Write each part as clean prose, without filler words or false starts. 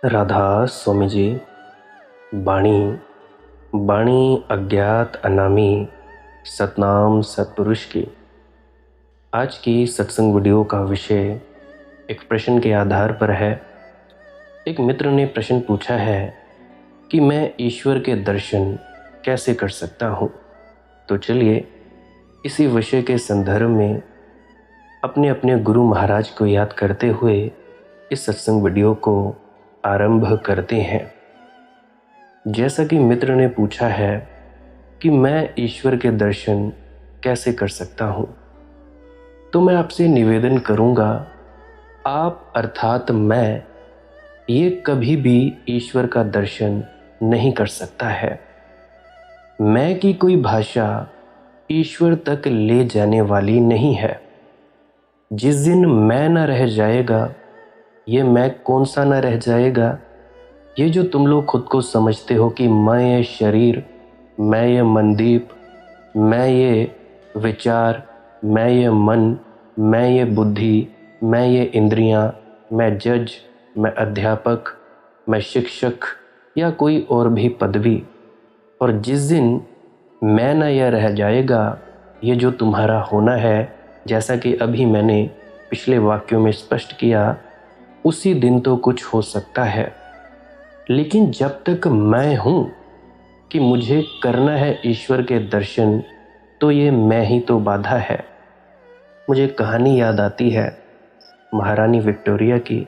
राधा स्वामी जी। बाणी बाणी अज्ञात अनामी सतनाम सत्पुरुष की। आज की सत्संग वीडियो का विषय एक प्रश्न के आधार पर है। एक मित्र ने प्रश्न पूछा है कि मैं ईश्वर के दर्शन कैसे कर सकता हूँ। तो चलिए इसी विषय के संदर्भ में अपने अपने गुरु महाराज को याद करते हुए इस सत्संग वीडियो को आरंभ करते हैं। जैसा कि मित्र ने पूछा है कि मैं ईश्वर के दर्शन कैसे कर सकता हूँ, तो मैं आपसे निवेदन करूँगा, आप अर्थात मैं ये कभी भी ईश्वर का दर्शन नहीं कर सकता है। मैं की कोई भाषा ईश्वर तक ले जाने वाली नहीं है। जिस दिन मैं न रह जाएगा, ये मैं कौन सा न रह जाएगा, ये जो तुम लोग खुद को समझते हो कि मैं ये शरीर, मैं ये मनदीप, मैं ये विचार, मैं ये मन, मैं ये बुद्धि, मैं ये इंद्रियां, मैं जज, मैं अध्यापक, मैं शिक्षक या कोई और भी पदवी, और जिस दिन मैं न यह रह जाएगा, ये जो तुम्हारा होना है, जैसा कि अभी मैंने पिछले वाक्यों में स्पष्ट किया, उसी दिन तो कुछ हो सकता है। लेकिन जब तक मैं हूँ कि मुझे करना है ईश्वर के दर्शन, तो ये मैं ही तो बाधा है। मुझे कहानी याद आती है महारानी विक्टोरिया की।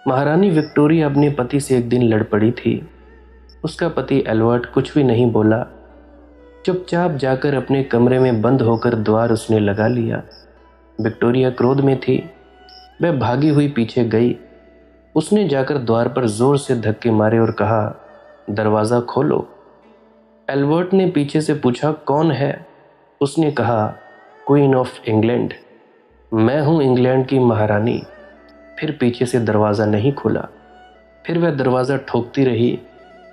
महारानी विक्टोरिया अपने पति से एक दिन लड़ पड़ी थी। उसका पति एल्बर्ट कुछ भी नहीं बोला, चुपचाप जाकर अपने कमरे में बंद होकर द्वार उसने लगा लिया। विक्टोरिया क्रोध में थी। वह भागी हुई पीछे गई। उसने जाकर द्वार पर जोर से धक्के मारे और कहा, दरवाज़ा खोलो। एल्बर्ट ने पीछे से पूछा, कौन है? उसने कहा, क्वीन ऑफ इंग्लैंड, मैं हूँ इंग्लैंड की महारानी। फिर पीछे से दरवाज़ा नहीं खुला। फिर वह दरवाज़ा ठोकती रही।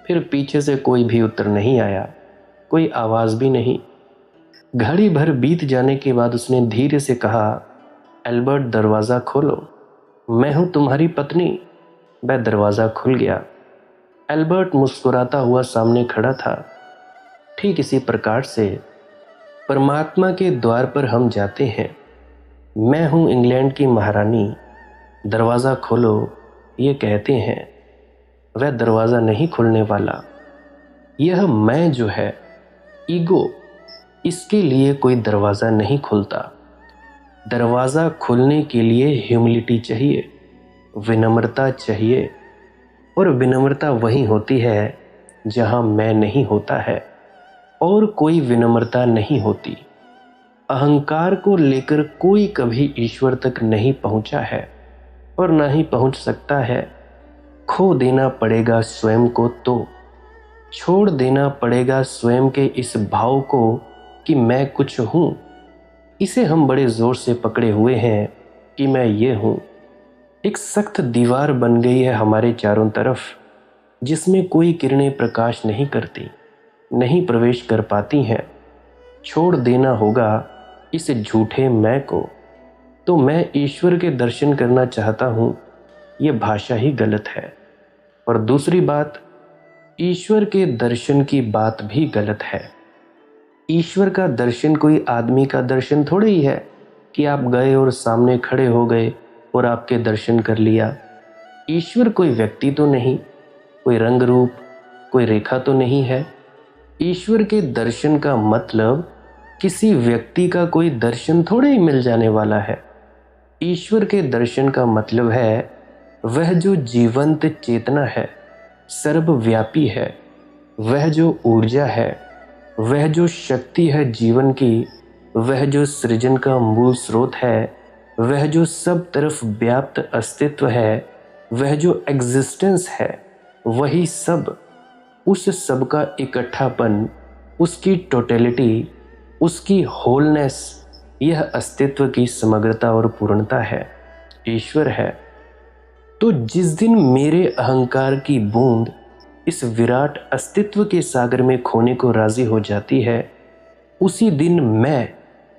फिर पीछे से कोई भी उत्तर नहीं आया, कोई आवाज़ भी नहीं। घड़ी भर बीत जाने के बाद उसने धीरे से कहा, एल्बर्ट दरवाज़ा खोलो, मैं हूँ तुम्हारी पत्नी। वह दरवाज़ा खुल गया। एल्बर्ट मुस्कुराता हुआ सामने खड़ा था। ठीक इसी प्रकार से परमात्मा के द्वार पर हम जाते हैं। मैं हूँ इंग्लैंड की महारानी, दरवाज़ा खोलो, ये कहते हैं। वह दरवाज़ा नहीं खुलने वाला। यह मैं जो है, ईगो, इसके लिए कोई दरवाज़ा नहीं खुलता। दरवाज़ा खुलने के लिए ह्यूमिलिटी चाहिए, विनम्रता चाहिए, और विनम्रता वही होती है जहाँ मैं नहीं होता है, और कोई विनम्रता नहीं होती। अहंकार को लेकर कोई कभी ईश्वर तक नहीं पहुँचा है और ना ही पहुँच सकता है। खो देना पड़ेगा स्वयं को, तो छोड़ देना पड़ेगा स्वयं के इस भाव को कि मैं कुछ हूँ। इसे हम बड़े ज़ोर से पकड़े हुए हैं कि मैं ये हूँ। एक सख्त दीवार बन गई है हमारे चारों तरफ, जिसमें कोई किरणें प्रकाश नहीं करती, नहीं प्रवेश कर पाती हैं। छोड़ देना होगा इस झूठे मैं को। तो मैं ईश्वर के दर्शन करना चाहता हूँ, ये भाषा ही गलत है। और दूसरी बात, ईश्वर के दर्शन की बात भी गलत है। ईश्वर का दर्शन कोई आदमी का दर्शन थोड़े ही है कि आप गए और सामने खड़े हो गए और आपके दर्शन कर लिया। ईश्वर कोई व्यक्ति तो नहीं, कोई रंग रूप, कोई रेखा तो नहीं है। ईश्वर के दर्शन का मतलब किसी व्यक्ति का कोई दर्शन थोड़े ही मिल जाने वाला है। ईश्वर के दर्शन का मतलब है वह जो जीवंत चेतना है, सर्वव्यापी है, वह जो ऊर्जा है, वह जो शक्ति है जीवन की, वह जो सृजन का मूल स्रोत है, वह जो सब तरफ व्याप्त अस्तित्व है, वह जो एग्जिस्टेंस है, वही सब, उस सब का इकट्ठापन, उसकी टोटलिटी, उसकी होलनेस, यह अस्तित्व की समग्रता और पूर्णता है, ईश्वर है। तो जिस दिन मेरे अहंकार की बूंद इस विराट अस्तित्व के सागर में खोने को राजी हो जाती है, उसी दिन मैं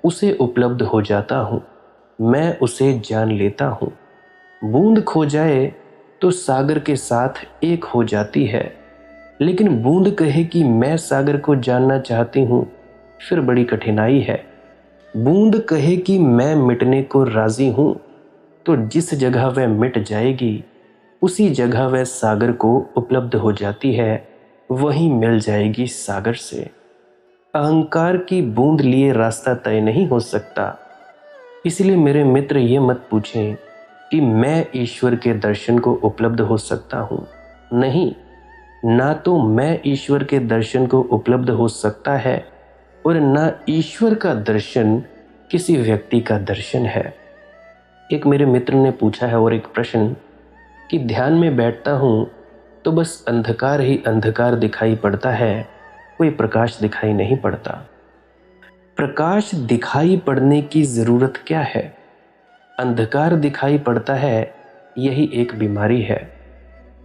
उसे उपलब्ध हो जाता हूँ, मैं उसे जान लेता हूँ। बूंद खो जाए तो सागर के साथ एक हो जाती है। लेकिन बूंद कहे कि मैं सागर को जानना चाहती हूँ, फिर बड़ी कठिनाई है। बूंद कहे कि मैं मिटने को राजी हूँ, तो जिस जगह वह मिट जाएगी उसी जगह वह सागर को उपलब्ध हो जाती है, वहीं मिल जाएगी सागर से। अहंकार की बूंद लिए रास्ता तय नहीं हो सकता। इसलिए मेरे मित्र ये मत पूछें कि मैं ईश्वर के दर्शन को उपलब्ध हो सकता हूँ। नहीं, ना तो मैं ईश्वर के दर्शन को उपलब्ध हो सकता है और ना ईश्वर का दर्शन किसी व्यक्ति का दर्शन है। एक मेरे मित्र ने पूछा है और एक प्रश्न कि ध्यान में बैठता हूँ तो बस अंधकार ही अंधकार दिखाई पड़ता है, कोई प्रकाश दिखाई नहीं पड़ता। प्रकाश दिखाई पड़ने की ज़रूरत क्या है? अंधकार दिखाई पड़ता है, यही एक बीमारी है।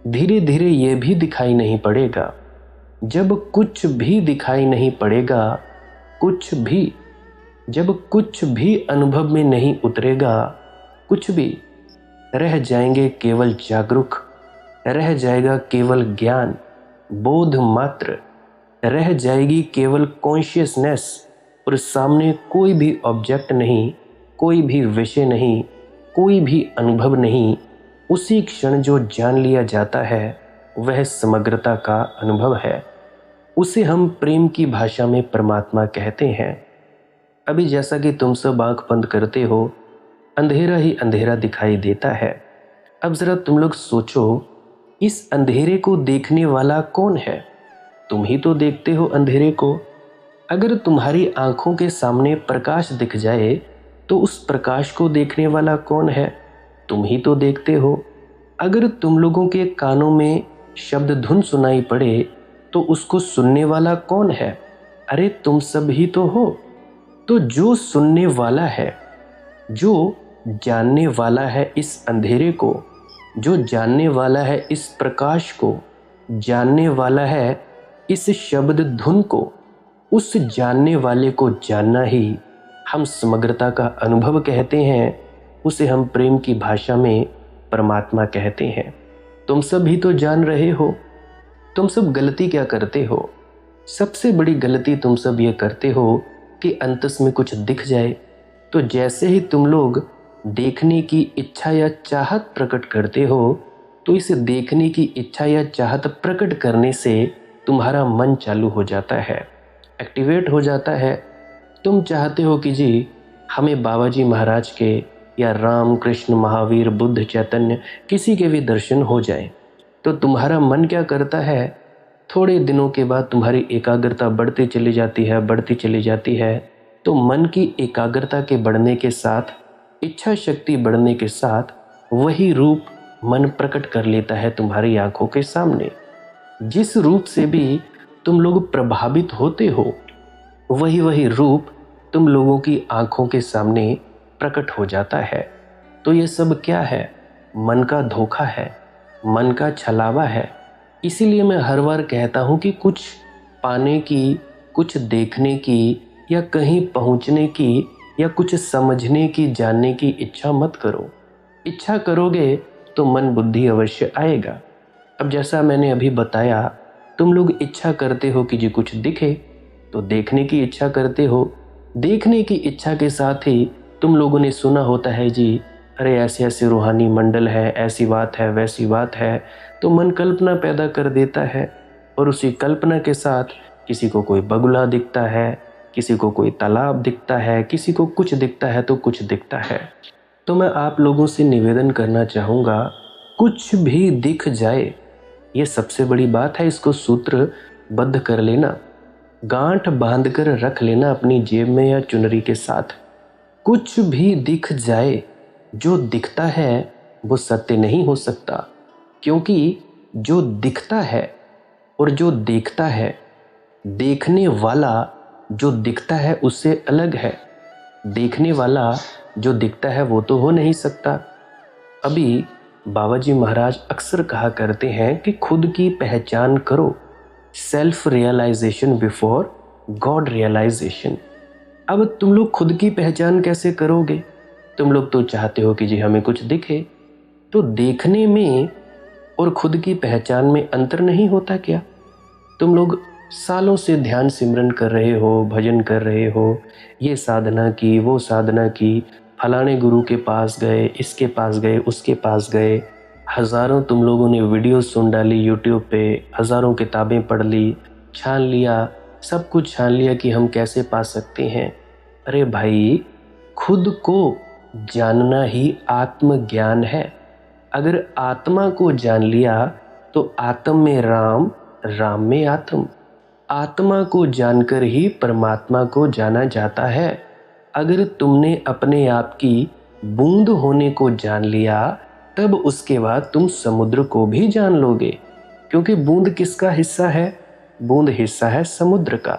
धीरे धीरे यह भी दिखाई नहीं पड़ेगा। जब कुछ भी दिखाई नहीं पड़ेगा, जब कुछ भी अनुभव में नहीं उतरेगा, कुछ भी, रह जाएंगे केवल जागरूक, रह जाएगा केवल ज्ञान, बोध मात्र, रह जाएगी केवल कॉन्शियसनेस, और सामने कोई भी ऑब्जेक्ट नहीं, कोई भी विषय नहीं, कोई भी अनुभव नहीं। उसी क्षण जो जान लिया जाता है वह समग्रता का अनुभव है। उसे हम प्रेम की भाषा में परमात्मा कहते हैं। अभी जैसा कि तुम सब आंख बंद करते हो, अंधेरा ही अंधेरा दिखाई देता है। अब ज़रा तुम लोग सोचो, इस अंधेरे को देखने वाला कौन है? तुम ही तो देखते हो अंधेरे को। अगर तुम्हारी आंखों के सामने प्रकाश दिख जाए तो उस प्रकाश को देखने वाला कौन है? तुम ही तो देखते हो। अगर तुम लोगों के कानों में शब्द धुन सुनाई पड़े तो उसको सुनने वाला कौन है? अरे तुम सब ही तो हो। तो जो सुनने वाला है, जो जानने वाला है इस अंधेरे को, जो जानने वाला है इस प्रकाश को, जानने वाला है इस शब्द धुन को, उस जानने वाले को जानना ही हम समग्रता का अनुभव कहते हैं। उसे हम प्रेम की भाषा में परमात्मा कहते हैं। तुम सब ही तो जान रहे हो। तुम सब गलती क्या करते हो? सबसे बड़ी गलती तुम सब ये करते हो कि अंतस में कुछ दिख जाए तो जैसे ही तुम लोग देखने की इच्छा या चाहत प्रकट करते हो, तो इस देखने की इच्छा या चाहत प्रकट करने से तुम्हारा मन चालू हो जाता है, एक्टिवेट हो जाता है। तुम चाहते हो कि जी हमें बाबा जी महाराज के या राम कृष्ण महावीर बुद्ध चैतन्य किसी के भी दर्शन हो जाए, तो तुम्हारा मन क्या करता है? थोड़े दिनों के बाद तुम्हारी एकाग्रता बढ़ती चली जाती है। तो मन की एकाग्रता के बढ़ने के साथ, इच्छा शक्ति बढ़ने के साथ, वही रूप मन प्रकट कर लेता है तुम्हारी आंखों के सामने। जिस रूप से भी तुम लोग प्रभावित होते हो, वही रूप तुम लोगों की आंखों के सामने प्रकट हो जाता है। तो ये सब क्या है? मन का धोखा है, मन का छलावा है। इसीलिए मैं हर बार कहता हूँ कि कुछ पाने की, कुछ देखने की, या कहीं पहुँचने की, या कुछ समझने की, जानने की इच्छा मत करो। इच्छा करोगे तो मन बुद्धि अवश्य आएगा। अब जैसा मैंने अभी बताया, तुम लोग इच्छा करते हो कि जी कुछ दिखे, तो देखने की इच्छा करते हो। देखने की इच्छा के साथ ही तुम लोगों ने सुना होता है जी, अरे ऐसे ऐसे रूहानी मंडल है, ऐसी बात है, वैसी बात है। तो मन कल्पना पैदा कर देता है और उसी कल्पना के साथ किसी को कोई बगुला दिखता है, किसी को कोई तालाब दिखता है, किसी को कुछ दिखता है तो कुछ दिखता है। तो मैं आप लोगों से निवेदन करना चाहूँगा, कुछ भी दिख जाए, ये सबसे बड़ी बात है। इसको सूत्रबद्ध कर लेना, गांठ बांध कर रख लेना अपनी जेब में या चुनरी के साथ। कुछ भी दिख जाए, जो दिखता है वो सत्य नहीं हो सकता, क्योंकि जो दिखता है और जो देखता है, देखने वाला जो दिखता है उससे अलग है। देखने वाला जो दिखता है वो तो हो नहीं सकता। अभी बाबा जी महाराज अक्सर कहा करते हैं कि खुद की पहचान करो, self realization before God realization. अब तुम लोग खुद की पहचान कैसे करोगे? तुम लोग तो चाहते हो कि जी हमें कुछ दिखे। तो देखने में और खुद की पहचान में अंतर नहीं होता क्या? तुम लोग सालों से ध्यान सिमरन कर रहे हो, भजन कर रहे हो, ये साधना की, वो साधना की, फलाने गुरु के पास गए, इसके पास गए, उसके पास गए, हज़ारों तुम लोगों ने वीडियो सुन डाली यूट्यूब पे, हज़ारों किताबें पढ़ ली, छान लिया, सब कुछ छान लिया कि हम कैसे पा सकते हैं। अरे भाई, खुद को जानना ही आत्मज्ञान है। अगर आत्मा को जान लिया तो आत्म में राम, राम में आत्म। आत्मा को जानकर ही परमात्मा को जाना जाता है। अगर तुमने अपने आप की बूंद होने को जान लिया, तब उसके बाद तुम समुद्र को भी जान लोगे, क्योंकि बूंद किसका हिस्सा है? बूंद हिस्सा है समुद्र का।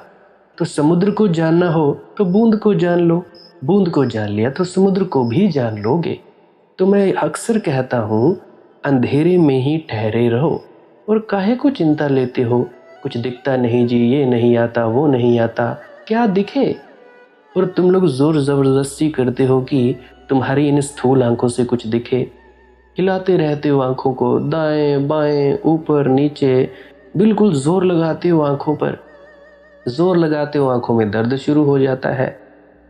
तो समुद्र को जानना हो तो बूंद को जान लो, बूंद को जान लिया तो समुद्र को भी जान लोगे। तो मैं अक्सर कहता हूँ, अंधेरे में ही ठहरे रहो और काहे को चिंता लेते हो? कुछ दिखता नहीं जी, ये नहीं आता, वो नहीं आता, क्या दिखे? और तुम लोग जोर ज़बरदस्ती करते हो कि तुम्हारी इन स्थूल आंखों से कुछ दिखे। हिलाते रहते हो आंखों को, दाएं बाएं, ऊपर नीचे, बिल्कुल जोर लगाते हो आंखों पर। जोर लगाते हो, आंखों में दर्द शुरू हो जाता है।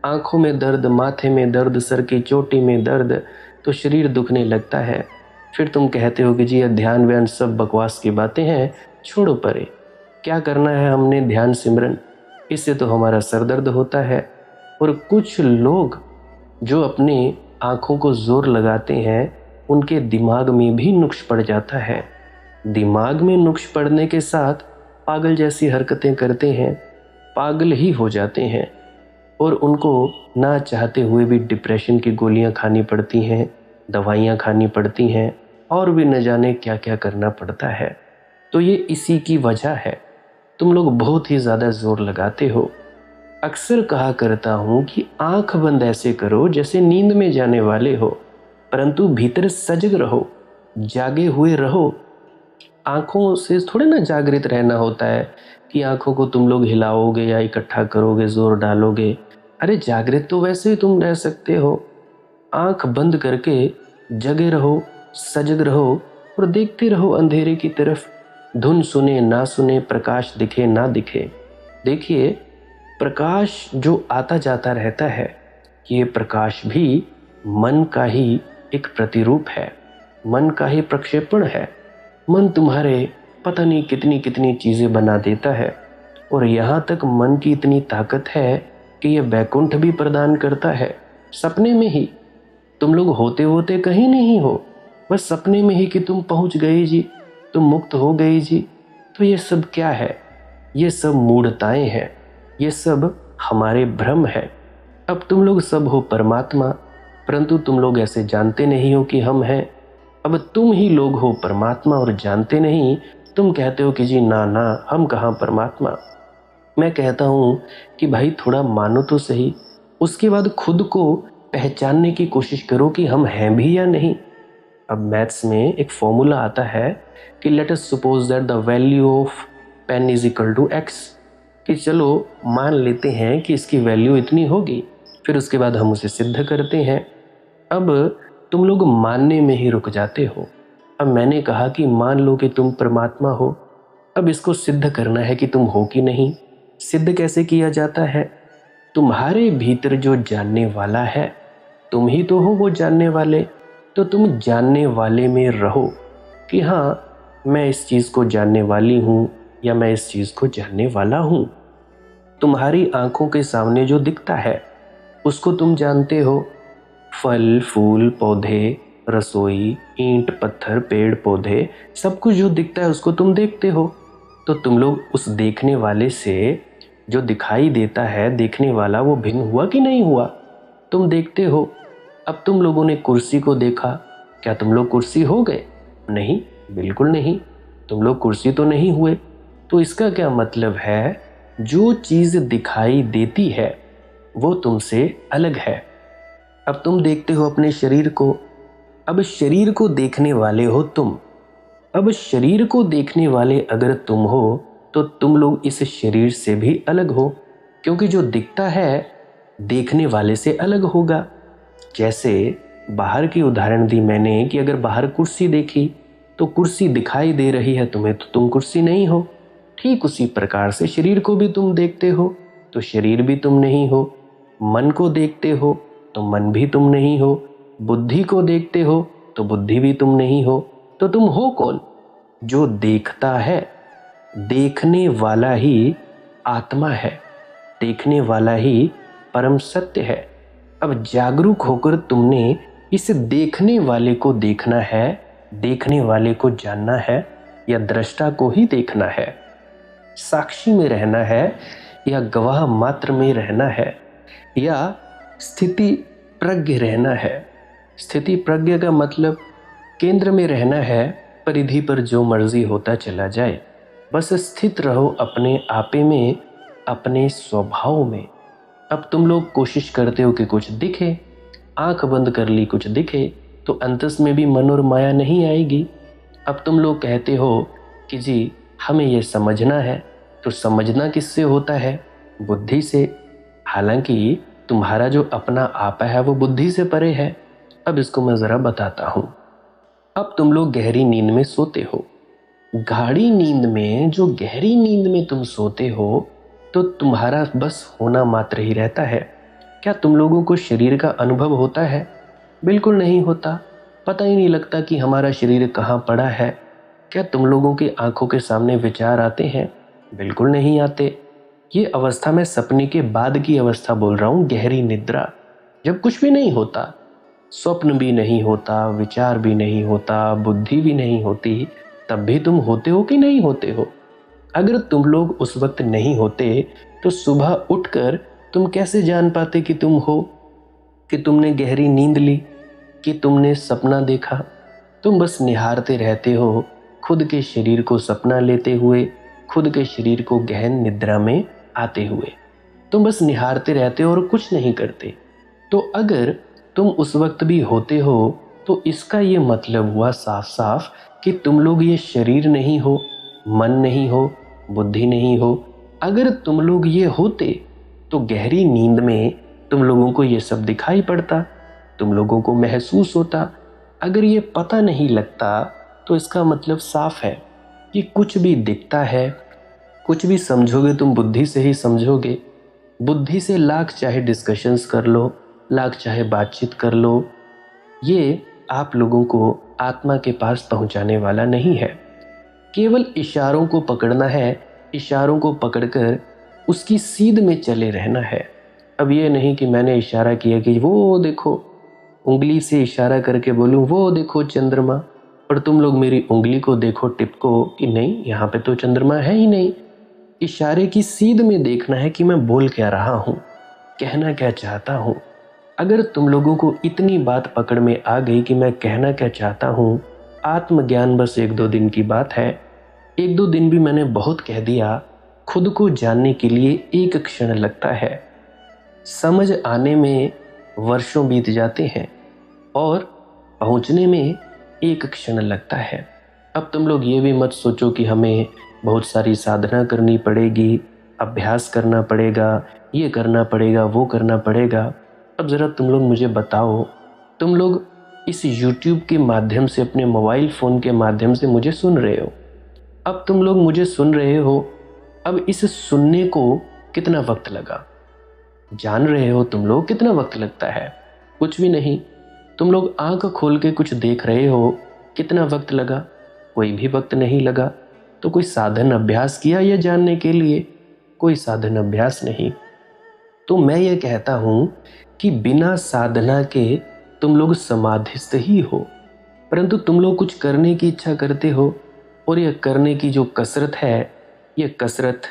आंखों में दर्द, माथे में दर्द, सर की चोटी में दर्द, तो शरीर दुखने लगता है। फिर तुम कहते हो कि जी ये ध्यान व्यान सब बकवास की बातें हैं, छोड़ो परे। क्या करना है हमने? ध्यान सिमरन। इससे तो हमारा सर दर्द होता है। और कुछ लोग जो अपने आंखों को जोर लगाते हैं, उनके दिमाग में भी नुक्स पड़ जाता है। दिमाग में नुक्स पड़ने के साथ पागल जैसी हरकतें करते हैं, पागल ही हो जाते हैं, और उनको ना चाहते हुए भी डिप्रेशन की गोलियां खानी पड़ती हैं, दवाइयां खानी पड़ती हैं, और भी न जाने क्या क्या करना पड़ता है। तो ये इसी की वजह है। तुम लोग बहुत ही ज़्यादा जोर लगाते हो। अक्सर कहा करता हूँ कि आंख बंद ऐसे करो जैसे नींद में जाने वाले हो, परंतु भीतर सजग रहो, जागे हुए रहो। आंखों से थोड़े ना जागृत रहना होता है कि आंखों को तुम लोग हिलाओगे या इकट्ठा करोगे, जोर डालोगे। अरे जागृत तो वैसे ही तुम रह सकते हो। आंख बंद करके जगे रहो, सजग रहो और देखते रहो अंधेरे की तरफ। धुन सुने ना सुने, प्रकाश दिखे ना दिखे। देखिए, प्रकाश जो आता जाता रहता है, ये प्रकाश भी मन का ही एक प्रतिरूप है, मन का ही प्रक्षेपण है। मन तुम्हारे पता नहीं कितनी कितनी चीज़ें बना देता है, और यहाँ तक मन की इतनी ताकत है कि ये वैकुंठ भी प्रदान करता है सपने में ही। तुम लोग होते होते कहीं नहीं हो, बस सपने में ही कि तुम पहुँच गए जी, तुम मुक्त हो गए जी। तो ये सब क्या है? ये सब मूढ़ताएं हैं, ये सब हमारे भ्रम है। अब तुम लोग सब हो परमात्मा, परंतु तुम लोग ऐसे जानते नहीं हो कि हम हैं। अब तुम ही लोग हो परमात्मा और जानते नहीं। तुम कहते हो कि जी ना ना, हम कहाँ परमात्मा। मैं कहता हूँ कि भाई थोड़ा मानो तो सही, उसके बाद खुद को पहचानने की कोशिश करो कि हम हैं भी या नहीं। अब मैथ्स में एक फॉर्मूला आता है कि let us suppose that the value of pen is equal to x, कि चलो मान लेते हैं कि इसकी वैल्यू इतनी होगी, फिर उसके बाद हम उसे सिद्ध करते हैं। अब तुम लोग मानने में ही रुक जाते हो। अब मैंने कहा कि मान लो कि तुम परमात्मा हो, अब इसको सिद्ध करना है कि तुम हो कि नहीं। सिद्ध कैसे किया जाता है? तुम्हारे भीतर जो जानने वाला है, तुम ही तो हो वो जानने वाले। तो तुम जानने वाले में रहो कि हाँ, मैं इस चीज़ को जानने वाली हूँ या मैं इस चीज़ को जानने वाला हूँ। तुम्हारी आंखों के सामने जो दिखता है उसको तुम जानते हो। फल फूल पौधे, रसोई, ईंट पत्थर, पेड़ पौधे, सब कुछ जो दिखता है उसको तुम देखते हो। तो तुम लोग उस देखने वाले से, जो दिखाई देता है देखने वाला, वो भिन्न हुआ कि नहीं हुआ? तुम देखते हो। अब तुम लोगों ने कुर्सी को देखा, क्या तुम लोग कुर्सी हो गए? नहीं, बिल्कुल नहीं, तुम लोग कुर्सी तो नहीं हुए। तो इसका क्या मतलब है? जो चीज़ दिखाई देती है वो तुमसे अलग है। अब तुम देखते हो अपने शरीर को, अब शरीर को देखने वाले हो तुम। अब शरीर को देखने वाले अगर तुम हो तो तुम लोग इस शरीर से भी अलग हो, क्योंकि जो दिखता है देखने वाले से अलग होगा। जैसे बाहर की उदाहरण दी मैंने कि अगर बाहर कुर्सी देखी तो कुर्सी दिखाई दे रही है तुम्हें तो तुम कुर्सी नहीं हो। ठीक उसी प्रकार से शरीर को भी तुम देखते हो तो शरीर भी तुम नहीं हो। मन को देखते हो तो मन भी तुम नहीं हो। बुद्धि को देखते हो तो बुद्धि भी तुम नहीं हो। तो तुम हो कौन? जो देखता है। देखने वाला ही आत्मा है, देखने वाला ही परम सत्य है। अब जागरूक होकर तुमने इस देखने वाले को देखना है, देखने वाले को जानना है, या दृष्टा को ही देखना है। साक्षी में रहना है या गवाह मात्र में रहना है, या स्थिति प्रज्ञ रहना है। स्थिति प्रज्ञ का मतलब केंद्र में रहना है, परिधि पर जो मर्जी होता चला जाए। बस स्थित रहो अपने आपे में, अपने स्वभाव में। अब तुम लोग कोशिश करते हो कि कुछ दिखे, आंख बंद कर ली कुछ दिखे, तो अंतस में भी मन और माया नहीं आएगी। अब तुम लोग कहते हो कि जी हमें ये समझना है, तो समझना किससे होता है? बुद्धि से। हालांकि तुम्हारा जो अपना आपा है वो बुद्धि से परे है। अब इसको मैं ज़रा बताता हूँ। अब तुम लोग गहरी नींद में सोते हो। गाढ़ी नींद में, जो गहरी नींद में तुम सोते हो, तो तुम्हारा बस होना मात्र ही रहता है। क्या तुम लोगों को शरीर का अनुभव होता है? बिल्कुल नहीं होता। पता ही नहीं लगता कि हमारा शरीर कहाँ पड़ा है। क्या तुम लोगों की आंखों के सामने विचार आते हैं? बिल्कुल नहीं आते। ये अवस्था मैं सपने के बाद की अवस्था बोल रहा हूँ, गहरी निद्रा, जब कुछ भी नहीं होता, स्वप्न भी नहीं होता, विचार भी नहीं होता, बुद्धि भी नहीं होती, तब भी तुम होते हो कि नहीं होते हो? अगर तुम लोग उस वक्त नहीं होते तो सुबह उठकर तुम कैसे जान पाते कि तुम हो, कि तुमने गहरी नींद ली, कि तुमने सपना देखा? तुम बस निहारते रहते हो, खुद के शरीर को सपना लेते हुए, खुद के शरीर को गहन निद्रा में आते हुए। तुम बस निहारते रहते हो और कुछ नहीं करते। तो अगर तुम उस वक्त भी होते हो तो इसका ये मतलब हुआ साफ साफ कि तुम लोग ये शरीर नहीं हो, मन नहीं हो, बुद्धि नहीं हो। अगर तुम लोग ये होते तो गहरी नींद में तुम लोगों को ये सब दिखाई पड़ता, तुम लोगों को महसूस होता। अगर ये पता नहीं लगता तो इसका मतलब साफ है कि कुछ भी दिखता है, कुछ भी समझोगे तुम बुद्धि से ही समझोगे। बुद्धि से लाख चाहे डिस्कशंस कर लो, लाख चाहे बातचीत कर लो, ये आप लोगों को आत्मा के पास पहुंचाने वाला नहीं है। केवल इशारों को पकड़ना है, इशारों को पकड़कर उसकी सीध में चले रहना है। अब ये नहीं कि मैंने इशारा किया कि वो देखो, उंगली से इशारा करके बोलूं वो देखो चंद्रमा, और तुम लोग मेरी उंगली को देखो, टिप को, कि नहीं यहाँ पे तो चंद्रमा है ही नहीं। इशारे की सीध में देखना है कि मैं बोल क्या रहा हूँ, कहना क्या चाहता हूँ। अगर तुम लोगों को इतनी बात पकड़ में आ गई कि मैं कहना क्या चाहता हूँ, आत्मज्ञान बस 1-2 दिन की बात है। 1-2 दिन भी मैंने बहुत कह दिया। खुद को जानने के लिए एक क्षण लगता है, समझ आने में वर्षों बीत जाते हैं और पहुंचने में एक क्षण लगता है। अब तुम लोग ये भी मत सोचो कि हमें बहुत सारी साधना करनी पड़ेगी, अभ्यास करना पड़ेगा, ये करना पड़ेगा, वो करना पड़ेगा। अब ज़रा तुम लोग मुझे बताओ, तुम लोग इस YouTube के माध्यम से, अपने मोबाइल फ़ोन के माध्यम से मुझे सुन रहे हो। अब तुम लोग मुझे सुन रहे हो, अब इस सुनने को कितना वक्त लगा? जान रहे हो तुम लोग कितना वक्त लगता है? कुछ भी नहीं। तुम लोग आंख खोल के कुछ देख रहे हो, कितना वक्त लगा? कोई भी वक्त नहीं लगा। तो कोई साधन अभ्यास किया ये जानने के लिए? कोई साधन अभ्यास नहीं। तो मैं ये कहता हूँ कि बिना साधना के तुम लोग समाधिस्थ ही हो, परंतु तुम लोग कुछ करने की इच्छा करते हो, और यह करने की जो कसरत है, यह कसरत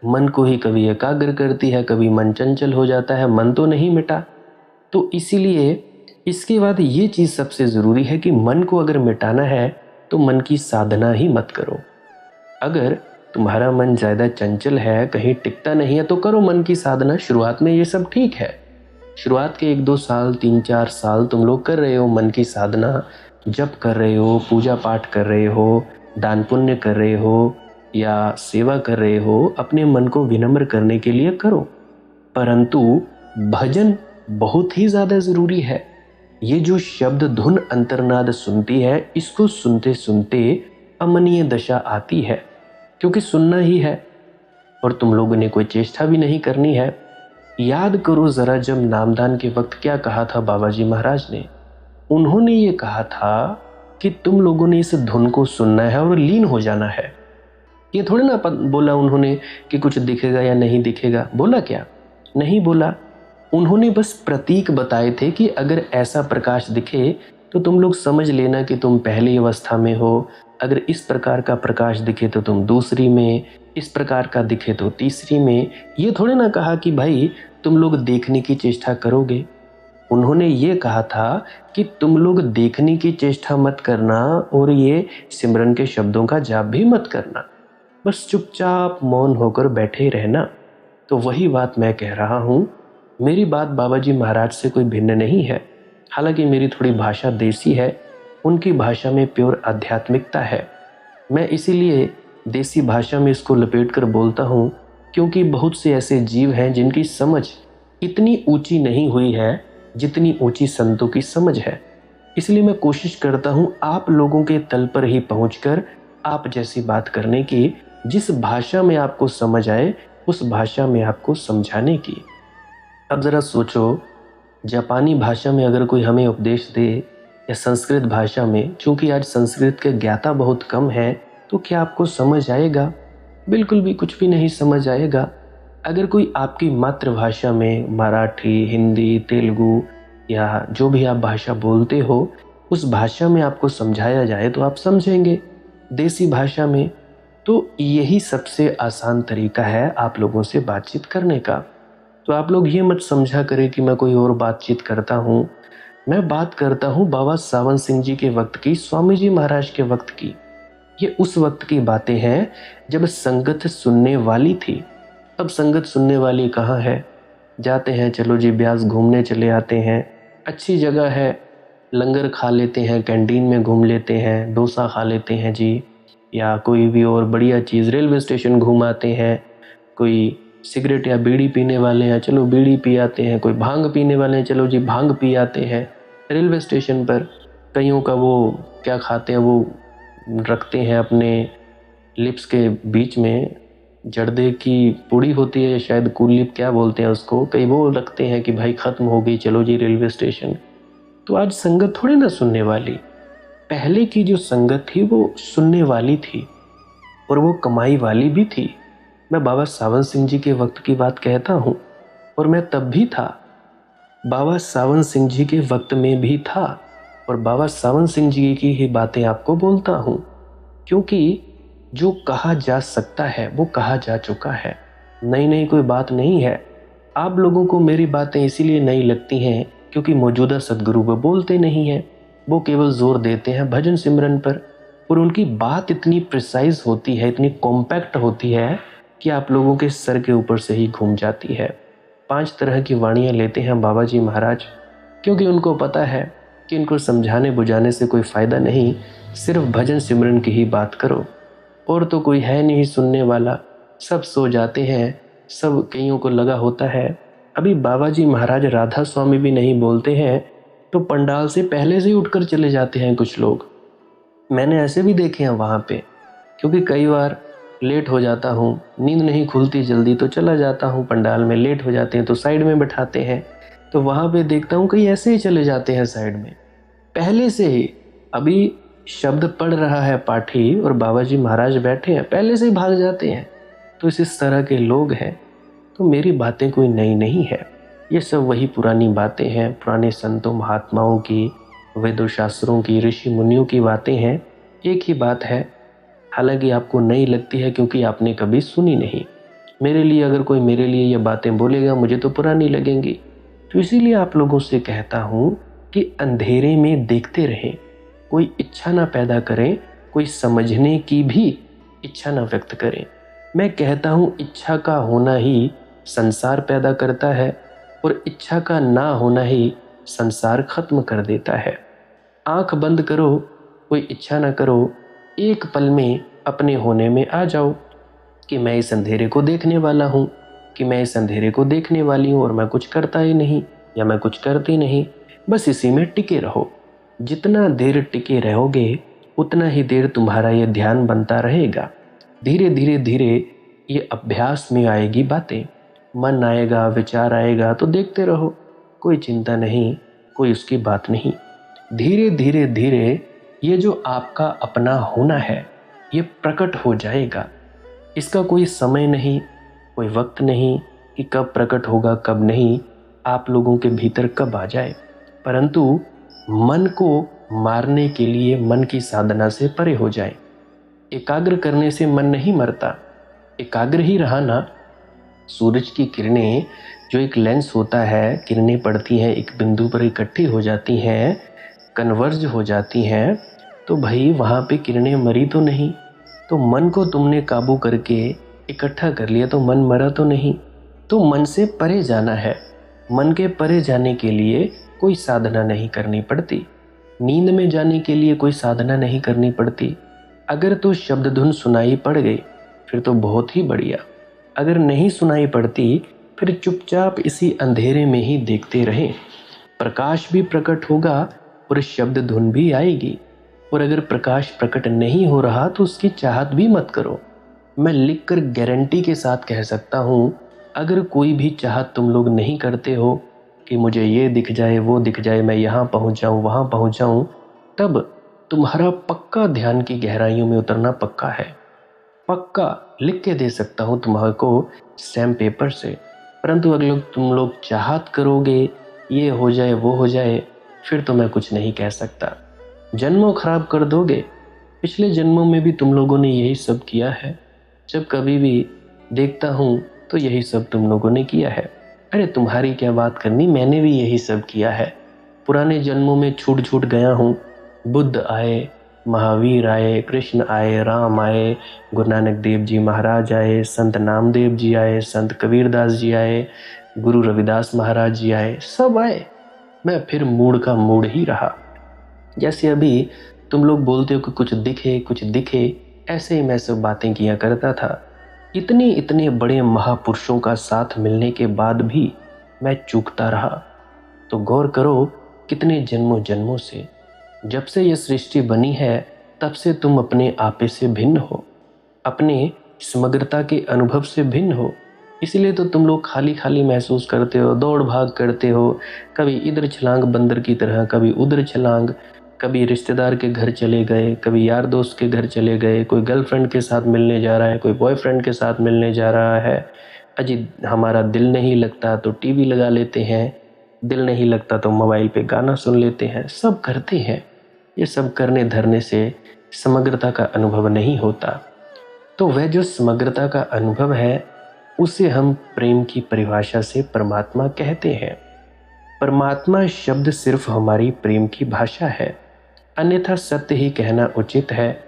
मन को ही कभी एकाग्र करती है, कभी मन चंचल हो जाता है, मन तो नहीं मिटा। तो इसीलिए इसके बाद ये चीज़ सबसे ज़रूरी है कि मन को अगर मिटाना है तो मन की साधना ही मत करो। अगर तुम्हारा मन ज़्यादा चंचल है, कहीं टिकता नहीं है, तो करो मन की साधना। शुरुआत में ये सब ठीक है। शुरुआत के 1-2 साल, 3-4 साल तुम लोग कर रहे हो मन की साधना, जप कर रहे हो, पूजा पाठ कर रहे हो, दान पुण्य कर रहे हो, या सेवा कर रहे हो, अपने मन को विनम्र करने के लिए करो। परंतु भजन बहुत ही ज़्यादा ज़रूरी है। ये जो शब्द धुन अंतर्नाद सुनती है, इसको सुनते सुनते अमनीय दशा आती है, क्योंकि सुनना ही है और तुम लोगों ने कोई चेष्टा भी नहीं करनी है। याद करो जरा, जब नामदान के वक्त क्या कहा था बाबा जी महाराज ने। उन्होंने ये कहा था कि तुम लोगों ने इस धुन को सुनना है और लीन हो जाना है। ये थोड़ी ना बोला उन्होंने कि कुछ दिखेगा या नहीं दिखेगा, बोला क्या? नहीं बोला। उन्होंने बस प्रतीक बताए थे कि अगर ऐसा प्रकाश दिखे तो तुम लोग समझ लेना कि तुम पहली अवस्था में हो, अगर इस प्रकार का प्रकाश दिखे तो तुम दूसरी में, इस प्रकार का दिखे तो तीसरी में। ये थोड़े ना कहा कि भाई तुम लोग देखने की चेष्टा करोगे। उन्होंने ये कहा था कि तुम लोग देखने की चेष्टा मत करना और ये सिमरन के शब्दों का जाप भी मत करना, बस चुपचाप मौन होकर बैठे रहना। तो वही बात मैं कह रहा हूँ। मेरी बात बाबा जी महाराज से कोई भिन्न नहीं है। हालांकि मेरी थोड़ी भाषा देसी है, उनकी भाषा में प्योर आध्यात्मिकता है। मैं इसीलिए देसी भाषा में इसको लपेट कर बोलता हूँ, क्योंकि बहुत से ऐसे जीव हैं जिनकी समझ इतनी ऊंची नहीं हुई है जितनी ऊंची संतों की समझ है। इसलिए मैं कोशिश करता हूँ आप लोगों के तल पर ही पहुँचकर आप जैसी बात करने की, जिस भाषा में आपको समझ आए उस भाषा में आपको समझाने की। अब ज़रा सोचो, जापानी भाषा में अगर कोई हमें उपदेश दे या संस्कृत भाषा में, चूँकि आज संस्कृत के ज्ञाता बहुत कम है, तो क्या आपको समझ आएगा? बिल्कुल भी कुछ भी नहीं समझ आएगा। अगर कोई आपकी मातृभाषा में मराठी, हिंदी, तेलुगु या जो भी आप भाषा बोलते हो, उस भाषा में आपको समझाया जाए तो आप समझेंगे। देसी भाषा में तो यही सबसे आसान तरीका है आप लोगों से बातचीत करने का। तो आप लोग ये मत समझा करें कि मैं कोई और बातचीत करता हूँ। मैं बात करता हूँ बाबा सावन सिंह जी के वक्त की, स्वामी जी महाराज के वक्त की। ये उस वक्त की बातें हैं जब संगत सुनने वाली थी। अब संगत सुनने वाली कहाँ है? जाते हैं, चलो जी ब्यास घूमने चले आते हैं, अच्छी जगह है, लंगर खा लेते हैं, कैंटीन में घूम लेते हैं, डोसा खा लेते हैं जी, या कोई भी और बढ़िया चीज़, रेलवे स्टेशन घूमाते हैं। कोई सिगरेट या बीड़ी पीने वाले हैं, चलो बीड़ी पी आते हैं। कोई भांग पीने वाले हैं, चलो जी भांग पी आते हैं रेलवे स्टेशन पर। कईयों का वो क्या खाते हैं, वो रखते हैं अपने लिप्स के बीच में, जर्दे की पूड़ी होती है, शायद कुलिप क्या बोलते हैं उसको, कई वो रखते हैं कि भाई ख़त्म हो गई, चलो जी रेलवे स्टेशन। तो आज संगत थोड़ी ना सुनने वाली। पहले की जो संगत थी वो सुनने वाली थी और वो कमाई वाली भी थी। मैं बाबा सावन सिंह जी के वक्त की बात कहता हूँ, और मैं तब भी था, बाबा सावन सिंह जी के वक्त में भी था, और बाबा सावन सिंह जी की ही बातें आपको बोलता हूँ, क्योंकि जो कहा जा सकता है वो कहा जा चुका है। नई नई कोई बात नहीं है। आप लोगों को मेरी बातें इसीलिए नई लगती हैं क्योंकि मौजूदा सद्गुरु वो बोलते नहीं हैं, वो केवल जोर देते हैं भजन सिमरन पर, और उनकी बात इतनी प्रिसाइज होती है, इतनी कॉम्पैक्ट होती है कि आप लोगों के सर के ऊपर से ही घूम जाती है। 5 तरह की वाणियाँ लेते हैं बाबा जी महाराज, क्योंकि उनको पता है कि इनको समझाने बुझाने से कोई फ़ायदा नहीं, सिर्फ भजन सिमरन की ही बात करो। और तो कोई है नहीं सुनने वाला, सब सो जाते हैं, सब कईयों को लगा होता है। अभी बाबा जी महाराज राधा स्वामी भी नहीं बोलते हैं तो पंडाल से पहले से ही उठकर चले जाते हैं कुछ लोग। मैंने ऐसे भी देखे हैं वहाँ पे, क्योंकि कई बार लेट हो जाता हूँ, नींद नहीं खुलती जल्दी, तो चला जाता हूँ पंडाल में, लेट हो जाते हैं तो साइड में बैठाते हैं, तो वहाँ पे देखता हूँ कई ऐसे ही चले जाते हैं साइड में पहले से ही। अभी शब्द पढ़ रहा है पाठी और बाबा जी महाराज बैठे हैं, पहले से ही भाग जाते हैं। तो इस तरह के लोग हैं। तो मेरी बातें कोई नई नहीं है, ये सब वही पुरानी बातें हैं, पुराने संतों महात्माओं की, वेदों शास्त्रों की, ऋषि मुनियों की बातें हैं। एक ही बात है, हालांकि आपको नई लगती है क्योंकि आपने कभी सुनी नहीं। मेरे लिए अगर कोई मेरे लिए ये बातें बोलेगा, मुझे तो पुरानी लगेंगी। तो इसीलिए आप लोगों से कहता हूँ कि अंधेरे में देखते रहें, कोई इच्छा ना पैदा करें, कोई समझने की भी इच्छा ना व्यक्त करें। मैं कहता हूँ इच्छा का होना ही संसार पैदा करता है और इच्छा का ना होना ही संसार खत्म कर देता है। आंख बंद करो, कोई इच्छा ना करो, एक पल में अपने होने में आ जाओ कि मैं इस अंधेरे को देखने वाला हूँ, कि मैं इस अंधेरे को देखने वाली हूँ और मैं कुछ करता ही नहीं या मैं कुछ करती नहीं। बस इसी में टिके रहो। जितना देर टिके रहोगे उतना ही देर तुम्हारा ये ध्यान बनता रहेगा। धीरे धीरे धीरे ये अभ्यास में आएगी बातें। मन आएगा, विचार आएगा तो देखते रहो, कोई चिंता नहीं, कोई उसकी बात नहीं। धीरे धीरे धीरे ये जो आपका अपना होना है ये प्रकट हो जाएगा। इसका कोई समय नहीं, कोई वक्त नहीं कि कब प्रकट होगा कब नहीं, आप लोगों के भीतर कब आ जाए। परंतु मन को मारने के लिए मन की साधना से परे हो जाए। एकाग्र करने से मन नहीं मरता, एकाग्र ही रहा ना। सूरज की किरणें जो एक लेंस होता है, किरणें पड़ती हैं एक बिंदु पर इकट्ठी हो जाती हैं, कन्वर्ज हो जाती हैं, तो भाई वहाँ पे किरणें मरी तो नहीं। तो मन को तुमने काबू करके इकट्ठा कर लिया तो मन मरा तो नहीं। तो मन से परे जाना है। मन के परे जाने के लिए कोई साधना नहीं करनी पड़ती। नींद में जाने के लिए कोई साधना नहीं करनी पड़ती। अगर तो शब्द धुन सुनाई पड़ गई फिर तो बहुत ही बढ़िया। अगर नहीं सुनाई पड़ती फिर चुपचाप इसी अंधेरे में ही देखते रहें। प्रकाश भी प्रकट होगा और शब्द धुन भी आएगी। और अगर प्रकाश प्रकट नहीं हो रहा तो उसकी चाहत भी मत करो। मैं लिखकर गारंटी के साथ कह सकता हूँ, अगर कोई भी चाहत तुम लोग नहीं करते हो कि मुझे ये दिख जाए वो दिख जाए, मैं यहाँ पहुँच जाऊँ वहाँ पहुँच जाऊँ, तब तुम्हारा पक्का ध्यान की गहराइयों में उतरना पक्का है। पक्का लिख के दे सकता हूँ तुम्हारे को स्टैम्प पेपर से। परंतु अगर तुम लोग चाहत करोगे ये हो जाए वो हो जाए, फिर तो मैं कुछ नहीं कह सकता। जन्मों खराब कर दोगे। पिछले जन्मों में भी तुम लोगों ने यही सब किया है। जब कभी भी देखता हूँ तो यही सब तुम लोगों ने किया है। अरे तुम्हारी क्या बात करनी, मैंने भी यही सब किया है। पुराने जन्मों में छूट छूट गया हूँ। बुद्ध आए, महावीर आए, कृष्ण आए, राम आए, गुरु नानक देव जी महाराज आए, संत नामदेव जी आए, संत कबीरदास जी आए, गुरु रविदास महाराज जी आए, सब आए। मैं फिर मूड का मूड ही रहा। जैसे अभी तुम लोग बोलते हो कि कुछ दिखे, ऐसे ही मैं सब बातें किया करता था। इतने बड़े महापुरुषों का साथ मिलने के बाद भी मैं चूकता रहा। तो गौर करो कितने जन्मों जन्मों से, जब से यह सृष्टि बनी है तब से तुम अपने आपे से भिन्न हो, अपने समग्रता के अनुभव से भिन्न हो। इसलिए तो तुम लोग खाली खाली महसूस करते हो, दौड़ भाग करते हो, कभी इधर छलांग बंदर की तरह, कभी उधर छलांग, कभी रिश्तेदार के घर चले गए, कभी यार दोस्त के घर चले गए, कोई गर्लफ्रेंड के साथ मिलने जा रहा है, कोई बॉयफ्रेंड के साथ मिलने जा रहा है। अजी हमारा दिल नहीं लगता तो टीवी लगा लेते हैं, दिल नहीं लगता तो मोबाइल पे गाना सुन लेते हैं, सब करते हैं। ये सब करने धरने से समग्रता का अनुभव नहीं होता। तो वह जो समग्रता का अनुभव है उसे हम प्रेम की परिभाषा से परमात्मा कहते हैं। परमात्मा शब्द सिर्फ हमारी प्रेम की भाषा है, अन्यथा सत्य ही कहना उचित है।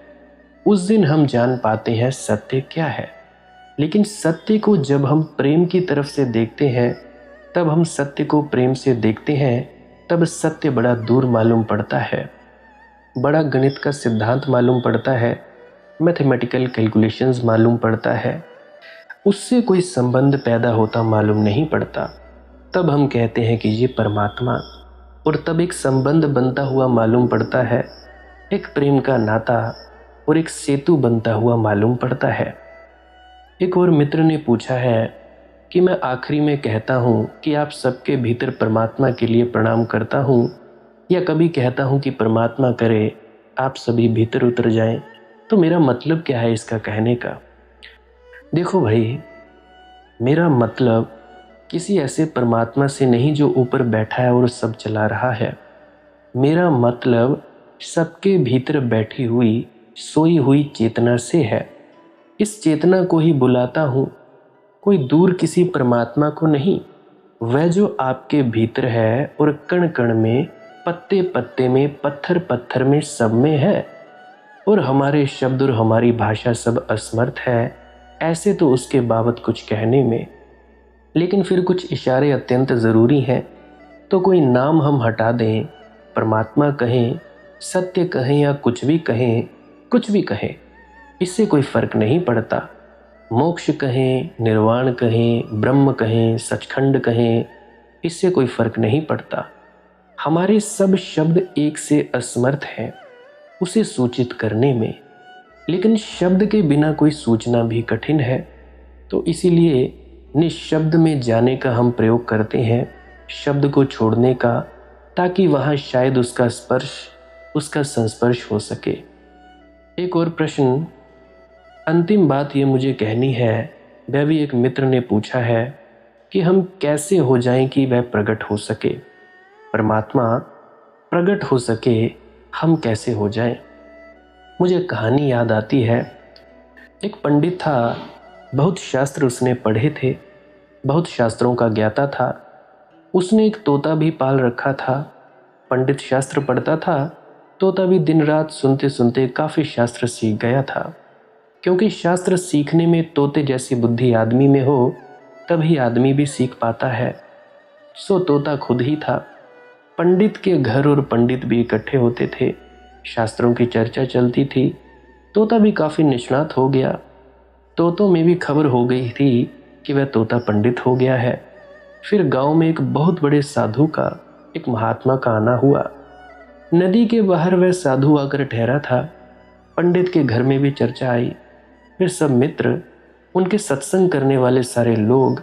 उस दिन हम जान पाते हैं सत्य क्या है। लेकिन सत्य को जब हम प्रेम की तरफ से देखते हैं, तब हम सत्य को प्रेम से देखते हैं, तब सत्य बड़ा दूर मालूम पड़ता है, बड़ा गणित का सिद्धांत मालूम पड़ता है, मैथमेटिकल कैलकुलेशंस मालूम पड़ता है, उससे कोई संबंध पैदा होता मालूम नहीं पड़ता। तब हम कहते हैं कि ये परमात्मा, और तब एक संबंध बनता हुआ मालूम पड़ता है, एक प्रेम का नाता और एक सेतु बनता हुआ मालूम पड़ता है। एक और मित्र ने पूछा है कि मैं आखिरी में कहता हूँ कि आप सबके भीतर परमात्मा के लिए प्रणाम करता हूँ, या कभी कहता हूँ कि परमात्मा करे आप सभी भीतर उतर जाएं, तो मेरा मतलब क्या है इसका कहने का। देखो भाई, मेरा मतलब किसी ऐसे परमात्मा से नहीं जो ऊपर बैठा है और सब चला रहा है। मेरा मतलब सबके भीतर बैठी हुई सोई हुई चेतना से है। इस चेतना को ही बुलाता हूँ, कोई दूर किसी परमात्मा को नहीं। वह जो आपके भीतर है और कण कण में, पत्ते पत्ते में, पत्थर पत्थर में, सब में है। और हमारे शब्द और हमारी भाषा सब असमर्थ है ऐसे तो उसके बाबत कुछ कहने में। लेकिन फिर कुछ इशारे अत्यंत ज़रूरी हैं। तो कोई नाम हम हटा दें, परमात्मा कहें, सत्य कहें या कुछ भी कहें, इससे कोई फ़र्क नहीं पड़ता। मोक्ष कहें, निर्वाण कहें, ब्रह्म कहें, सचखंड कहें, इससे कोई फ़र्क नहीं पड़ता। हमारे सब शब्द एक से असमर्थ हैं उसे सूचित करने में, लेकिन शब्द के बिना कोई सूचना भी कठिन है। तो इसीलिए निशब्द में जाने का हम प्रयोग करते हैं, शब्द को छोड़ने का, ताकि वहाँ शायद उसका स्पर्श, उसका संस्पर्श हो सके। एक और प्रश्न, अंतिम बात ये मुझे कहनी है। वह भी एक मित्र ने पूछा है कि हम कैसे हो जाएं कि वह प्रकट हो सके, परमात्मा प्रकट हो सके, हम कैसे हो जाएं। मुझे कहानी याद आती है। एक पंडित था, बहुत शास्त्र उसने पढ़े थे, बहुत शास्त्रों का ज्ञाता था। उसने एक तोता भी पाल रखा था। पंडित शास्त्र पढ़ता था, तोता भी दिन रात सुनते सुनते काफ़ी शास्त्र सीख गया था। क्योंकि शास्त्र सीखने में तोते जैसी बुद्धि आदमी में हो, तभी आदमी भी सीख पाता है। सो तोता खुद ही था। पंडित के घर और पंडित भी इकट्ठे होते थे, शास्त्रों की चर्चा चलती थी। तोता भी काफ़ी निष्णात हो गया। तोतों में भी खबर हो गई थी कि वह तोता पंडित हो गया है। फिर गांव में एक बहुत बड़े साधु का, एक महात्मा का आना हुआ। नदी के बाहर वह साधु आकर ठहरा था। पंडित के घर में भी चर्चा आई। फिर सब मित्र, उनके सत्संग करने वाले सारे लोग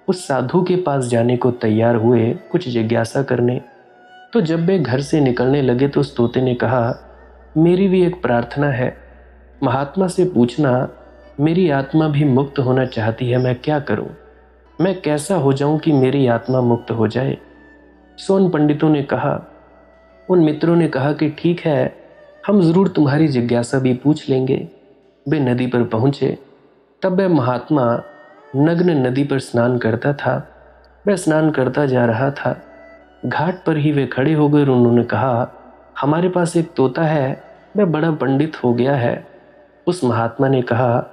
उस साधु के पास जाने को तैयार हुए, कुछ जिज्ञासा करने। तो जब वे घर से निकलने लगे तो उस तोते ने कहा, मेरी भी एक प्रार्थना है, महात्मा से पूछना, मेरी आत्मा भी मुक्त होना चाहती है, मैं क्या करूं, मैं कैसा हो जाऊं कि मेरी आत्मा मुक्त हो जाए। सो उन पंडितों ने कहा, उन मित्रों ने कहा कि ठीक है, हम ज़रूर तुम्हारी जिज्ञासा भी पूछ लेंगे। वे नदी पर पहुँचे। तब वह महात्मा नग्न नदी पर स्नान करता था। वह स्नान करता जा रहा था। घाट पर ही वे खड़े हो गए और उन्होंने कहा, हमारे पास एक तोता है, वह बड़ा पंडित हो गया है। उस महात्मा ने कहा,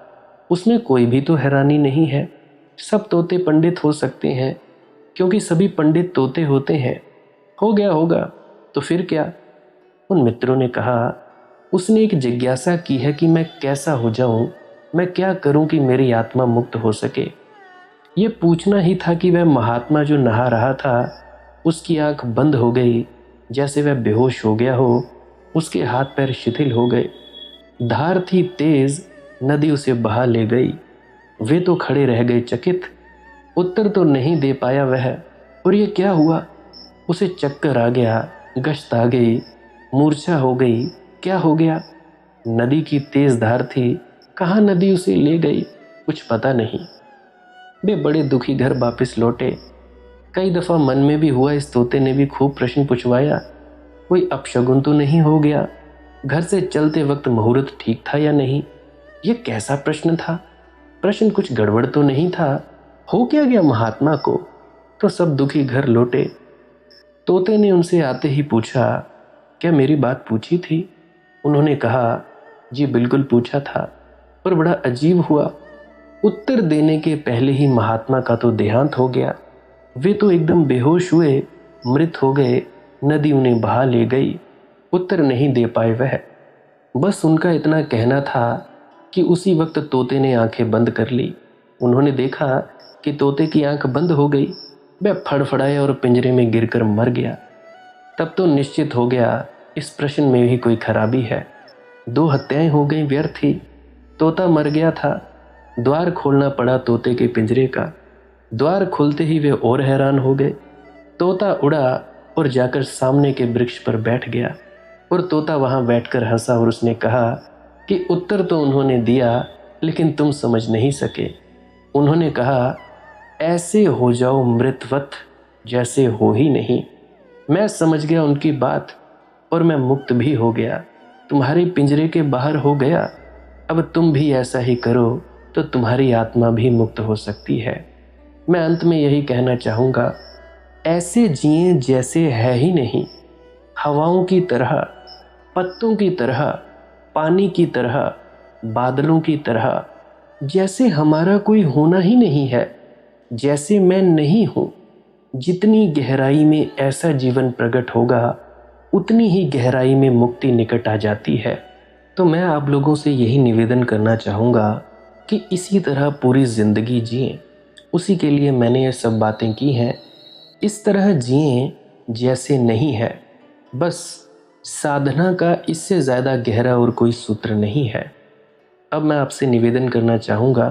उसमें कोई भी तो हैरानी नहीं है, सब तोते पंडित हो सकते हैं, क्योंकि सभी पंडित तोते होते हैं। हो गया होगा तो फिर क्या। उन मित्रों ने कहा, उसने एक जिज्ञासा की है कि मैं कैसा हो जाऊं, मैं क्या करूं कि मेरी आत्मा मुक्त हो सके। ये पूछना ही था कि वह महात्मा जो नहा रहा था, उसकी आंख बंद हो गई, जैसे वह बेहोश हो गया हो। उसके हाथ पैर शिथिल हो गए। धार थी तेज, नदी उसे बहा ले गई। वे तो खड़े रह गए चकित। उत्तर तो नहीं दे पाया वह। और ये क्या हुआ। उसे चक्कर आ गया, गश्त आ गई, मूर्छा हो गई। क्या हो गया। नदी की तेज धार थी, कहाँ नदी उसे ले गई, कुछ पता नहीं। वे बड़े दुखी घर वापस लौटे। कई दफ़ा मन में भी हुआ, इस तोते ने भी खूब प्रश्न पूछवाया, कोई अपशगुन तो नहीं हो गया, घर से चलते वक्त मुहूर्त ठीक था या नहीं। ये कैसा प्रश्न था, प्रश्न कुछ गड़बड़ तो नहीं था, हो क्या गया महात्मा को। तो सब दुखी घर लौटे। तोते ने उनसे आते ही पूछा, क्या मेरी बात पूछी थी। उन्होंने कहा, जी बिल्कुल पूछा था, पर बड़ा अजीब हुआ, उत्तर देने के पहले ही महात्मा का तो देहांत हो गया। वे तो एकदम बेहोश हुए, मृत हो गए, नदी उन्हें बहा ले गई। उत्तर नहीं दे पाए वह। बस उनका इतना कहना था कि उसी वक्त तोते ने आंखें बंद कर ली। उन्होंने देखा कि तोते की आंख बंद हो गई। वह फड़फड़ाया और पिंजरे में गिरकर मर गया। तब तो निश्चित हो गया, इस प्रश्न में भी कोई खराबी है। 2 हत्याएं हो गई व्यर्थ ही। तोता मर गया था। द्वार खोलना पड़ा तोते के पिंजरे का। द्वार खुलते ही वे और हैरान हो गए। तोता उड़ा और जाकर सामने के वृक्ष पर बैठ गया। और तोता वहां बैठकर हंसा और उसने कहा कि उत्तर तो उन्होंने दिया, लेकिन तुम समझ नहीं सके। उन्होंने कहा, ऐसे हो जाओ मृतवत, जैसे हो ही नहीं। मैं समझ गया उनकी बात और मैं मुक्त भी हो गया, तुम्हारे पिंजरे के बाहर हो गया। अब तुम भी ऐसा ही करो तो तुम्हारी आत्मा भी मुक्त हो सकती है। मैं अंत में यही कहना चाहूँगा, ऐसे जिए जैसे है ही नहीं, हवाओं की तरह, पत्तों की तरह, पानी की तरह, बादलों की तरह, जैसे हमारा कोई होना ही नहीं है, जैसे मैं नहीं हूँ। जितनी गहराई में ऐसा जीवन प्रकट होगा, उतनी ही गहराई में मुक्ति निकट आ जाती है। तो मैं आप लोगों से यही निवेदन करना चाहूँगा कि इसी तरह पूरी ज़िंदगी जिएं। उसी के लिए मैंने ये सब बातें की हैं। इस तरह जिएं जैसे नहीं है। बस साधना का इससे ज़्यादा गहरा और कोई सूत्र नहीं है। अब मैं आपसे निवेदन करना चाहूँगा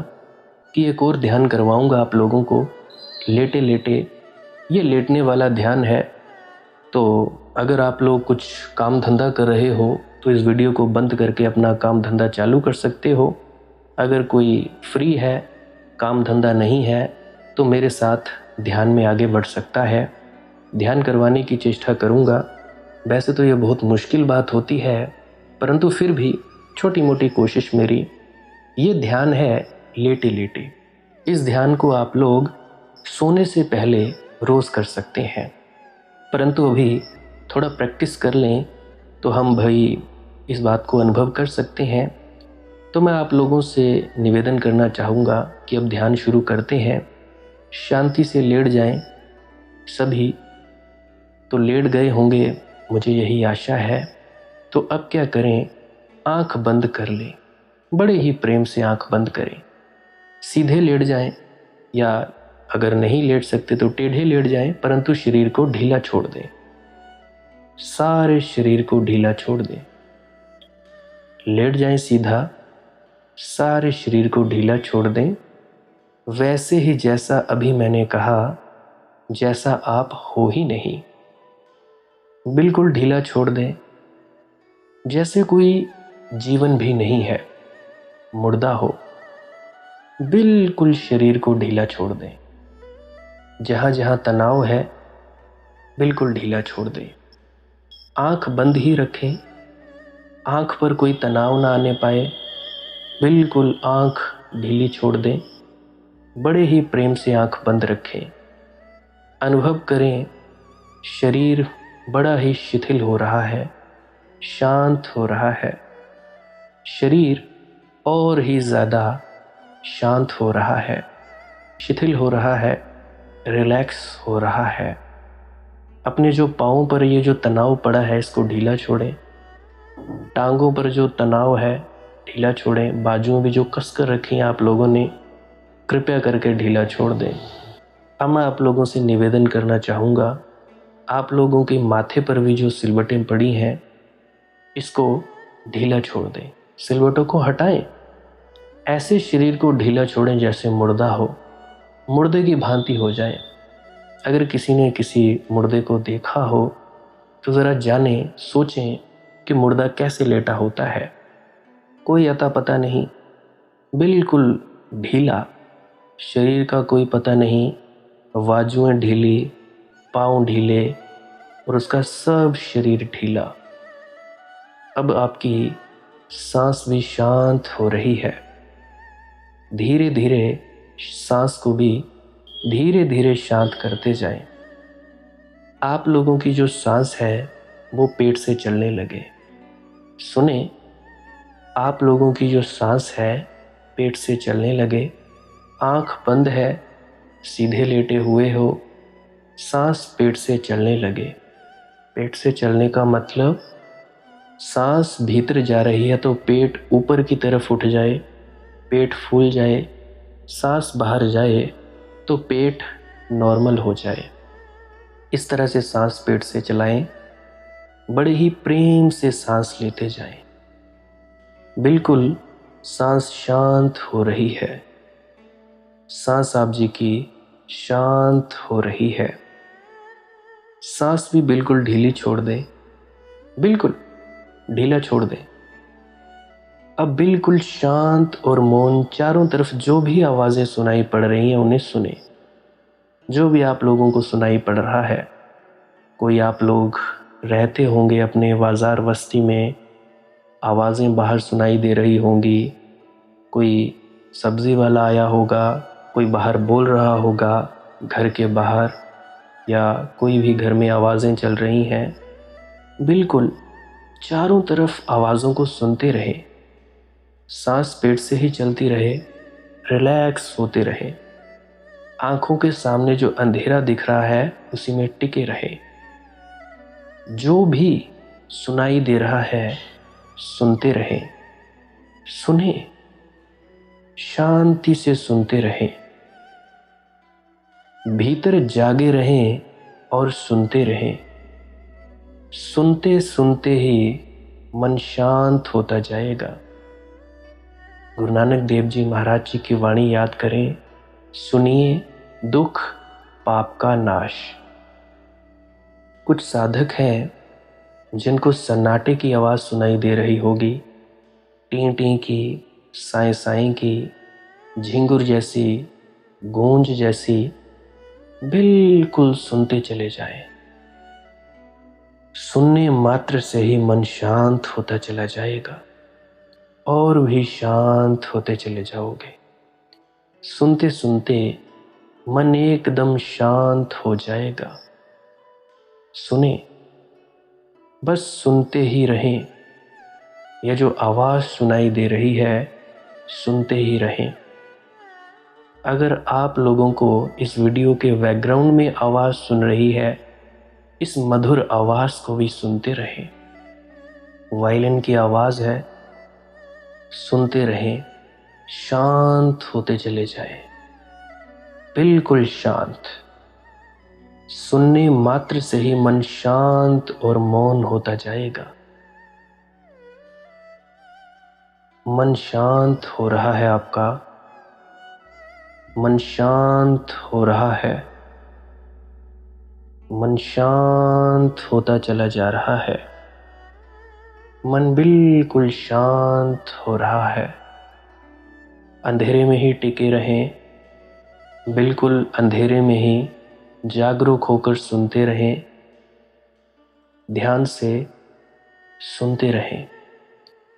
कि एक और ध्यान करवाऊँगा आप लोगों को लेटे लेटे। ये लेटने वाला ध्यान है, तो अगर आप लोग कुछ काम धंधा कर रहे हो तो इस वीडियो को बंद करके अपना काम धंधा चालू कर सकते हो। अगर कोई फ्री है, काम धंधा नहीं है, तो मेरे साथ ध्यान में आगे बढ़ सकता है। ध्यान करवाने की चेष्टा करूँगा। वैसे तो ये बहुत मुश्किल बात होती है, परंतु फिर भी छोटी मोटी कोशिश मेरी। ये ध्यान है लेटे लेटे। इस ध्यान को आप लोग सोने से पहले रोज़ कर सकते हैं, परंतु अभी थोड़ा प्रैक्टिस कर लें तो हम भाई इस बात को अनुभव कर सकते हैं। तो मैं आप लोगों से निवेदन करना चाहूँगा कि अब ध्यान शुरू करते हैं। शांति से लेट जाएं सभी। तो लेट गए होंगे, मुझे यही आशा है। तो अब क्या करें, आंख बंद कर लें। बड़े ही प्रेम से आंख बंद करें। सीधे लेट जाएं, या अगर नहीं लेट सकते तो टेढ़े लेट जाएं, परंतु शरीर को ढीला छोड़ दें। सारे शरीर को ढीला छोड़ दें। लेट जाएं सीधा, सारे शरीर को ढीला छोड़ दें। वैसे ही जैसा अभी मैंने कहा, जैसा आप हो ही नहीं, बिल्कुल ढीला छोड़ दें, जैसे कोई जीवन भी नहीं है, मुर्दा हो। बिल्कुल शरीर को ढीला छोड़ दें। जहाँ जहाँ तनाव है बिल्कुल ढीला छोड़ दें। आंख बंद ही रखें, आंख पर कोई तनाव ना आने पाए। बिल्कुल आंख ढीली छोड़ दें। बड़े ही प्रेम से आंख बंद रखें। अनुभव करें शरीर बड़ा ही शिथिल हो रहा है, शांत हो रहा है। शरीर और ही ज़्यादा शांत हो रहा है, शिथिल हो रहा है, रिलैक्स हो रहा है। अपने जो पाँव पर ये जो तनाव पड़ा है इसको ढीला छोड़ें। टांगों पर जो तनाव है ढीला छोड़ें। बाजुओं भी जो कसकर रखी हैं आप लोगों ने, कृपया करके ढीला छोड़ दें। अब मैं आप लोगों से निवेदन करना चाहूँगा, आप लोगों के माथे पर भी जो सिलवटें पड़ी हैं इसको ढीला छोड़ दें। सिलवटों को हटाएं। ऐसे शरीर को ढीला छोड़ें जैसे मुर्दा हो, मुर्दे की भांति हो जाए। अगर किसी ने किसी मुर्दे को देखा हो तो ज़रा जानें, सोचें कि मुर्दा कैसे लेटा होता है। कोई अता पता नहीं, बिल्कुल ढीला, शरीर का कोई पता नहीं, बाजुएं ढीली, पाँव ढीले और उसका सब शरीर ढीला। अब आपकी सांस भी शांत हो रही है। धीरे धीरे सांस को भी धीरे धीरे शांत करते जाएं। आप लोगों की जो सांस है वो पेट से चलने लगे। सुने, आप लोगों की जो सांस है पेट से चलने लगे। आंख बंद है, सीधे लेटे हुए हो, सांस पेट से चलने लगे। पेट से चलने का मतलब सांस भीतर जा रही है तो पेट ऊपर की तरफ उठ जाए, पेट फूल जाए। सांस बाहर जाए तो पेट नॉर्मल हो जाए। इस तरह से सांस पेट से चलाएं। बड़े ही प्रेम से सांस लेते जाएं। बिल्कुल सांस शांत हो रही है। सांस आप जी की शांत हो रही है। सांस भी बिल्कुल ढीली छोड़ दें, बिल्कुल ढीला छोड़ दें। अब बिल्कुल शांत और मौन, चारों तरफ जो भी आवाज़ें सुनाई पड़ रही हैं उन्हें सुने। जो भी आप लोगों को सुनाई पड़ रहा है, कोई आप लोग रहते होंगे अपने बाज़ार बस्ती में, आवाज़ें बाहर सुनाई दे रही होंगी। कोई सब्ज़ी वाला आया होगा, कोई बाहर बोल रहा होगा घर के बाहर, या कोई भी घर में आवाज़ें चल रही हैं। बिल्कुल चारों तरफ आवाज़ों को सुनते रहे। सांस पेट से ही चलती रहे, रिलैक्स होते रहे। आंखों के सामने जो अंधेरा दिख रहा है उसी में टिके रहे। जो भी सुनाई दे रहा है सुनते रहे। सुने, शांति से सुनते रहे। भीतर जागे रहें और सुनते रहें। सुनते सुनते ही मन शांत होता जाएगा। गुरु नानक देव जी महाराज जी की वाणी याद करें, सुनिए दुख पाप का नाश। कुछ साधक हैं जिनको सन्नाटे की आवाज़ सुनाई दे रही होगी, टी टी की, साई साई की, झिंगुर जैसी, गूंज जैसी, बिल्कुल सुनते चले जाएं। सुनने मात्र से ही मन शांत होता चला जाएगा और भी शांत होते चले जाओगे। सुनते सुनते मन एकदम शांत हो जाएगा। सुने, बस सुनते ही रहें। यह जो आवाज़ सुनाई दे रही है, सुनते ही रहें। अगर आप लोगों को इस वीडियो के बैकग्राउंड में आवाज़ सुन रही है, इस मधुर आवाज़ को भी सुनते रहें। वायलिन की आवाज़ है, सुनते रहें। शांत होते चले जाएं, बिल्कुल शांत। सुनने मात्र से ही मन शांत और मौन होता जाएगा। मन शांत हो रहा है आपका, मन शांत हो रहा है, मन शांत होता चला जा रहा है। मन बिल्कुल शांत हो रहा है। अंधेरे में ही टिके रहें, बिल्कुल अंधेरे में ही जागरूक होकर सुनते रहें। ध्यान से सुनते रहें।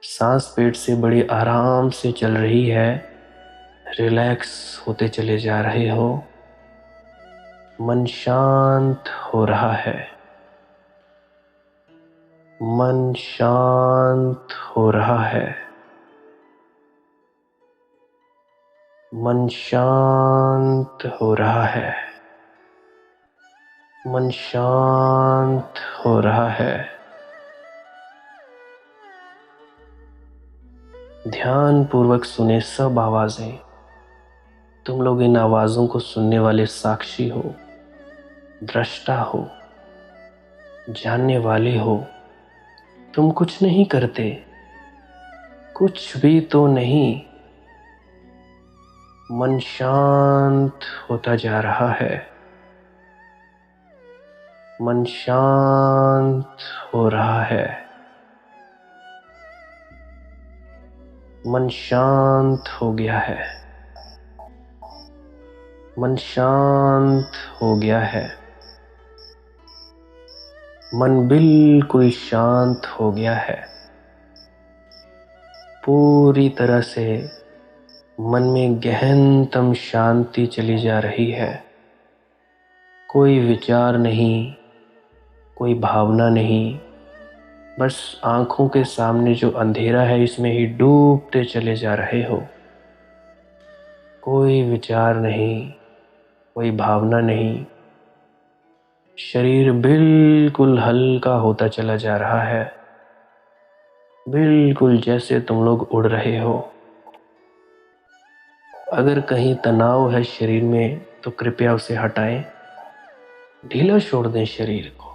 सांस पेट से बड़े आराम से चल रही है, रिलैक्स होते चले जा रहे हो। मन शांत हो रहा है, मन शांत हो रहा है, मन शांत हो रहा है, मन शांत हो रहा है। ध्यान पूर्वक सुने सब आवाजें। तुम लोग इन आवाजों को सुनने वाले साक्षी हो, दृष्टा हो, जानने वाले हो। तुम कुछ नहीं करते, कुछ भी तो नहीं। मन शांत होता जा रहा है, मन शांत हो रहा है, मन शांत हो गया है, मन शांत हो गया है, मन बिल्कुल शांत हो गया है। पूरी तरह से मन में गहनतम शांति चली जा रही है। कोई विचार नहीं, कोई भावना नहीं, बस आंखों के सामने जो अंधेरा है इसमें ही डूबते चले जा रहे हो। कोई विचार नहीं, कोई भावना नहीं। शरीर बिल्कुल हल्का होता चला जा रहा है, बिल्कुल जैसे तुम लोग उड़ रहे हो। अगर कहीं तनाव है शरीर में तो कृपया उसे हटाएं, ढीला छोड़ दें शरीर को।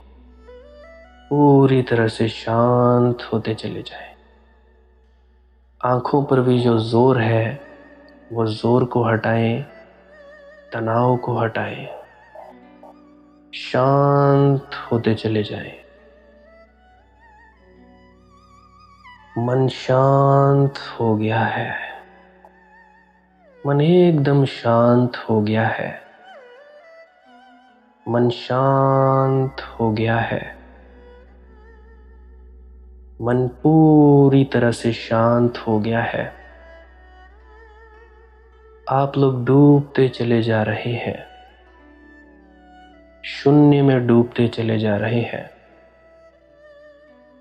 पूरी तरह से शांत होते चले जाएं। आंखों पर भी जो जोर है वो जोर को हटाएं, तनाव को हटाएं। शांत होते चले जाएं। मन शांत हो गया है, मन एकदम शांत हो गया है, मन शांत हो गया है, मन पूरी तरह से शांत हो गया है। आप लोग डूबते चले जा रहे हैं, शून्य में डूबते चले जा रहे हैं।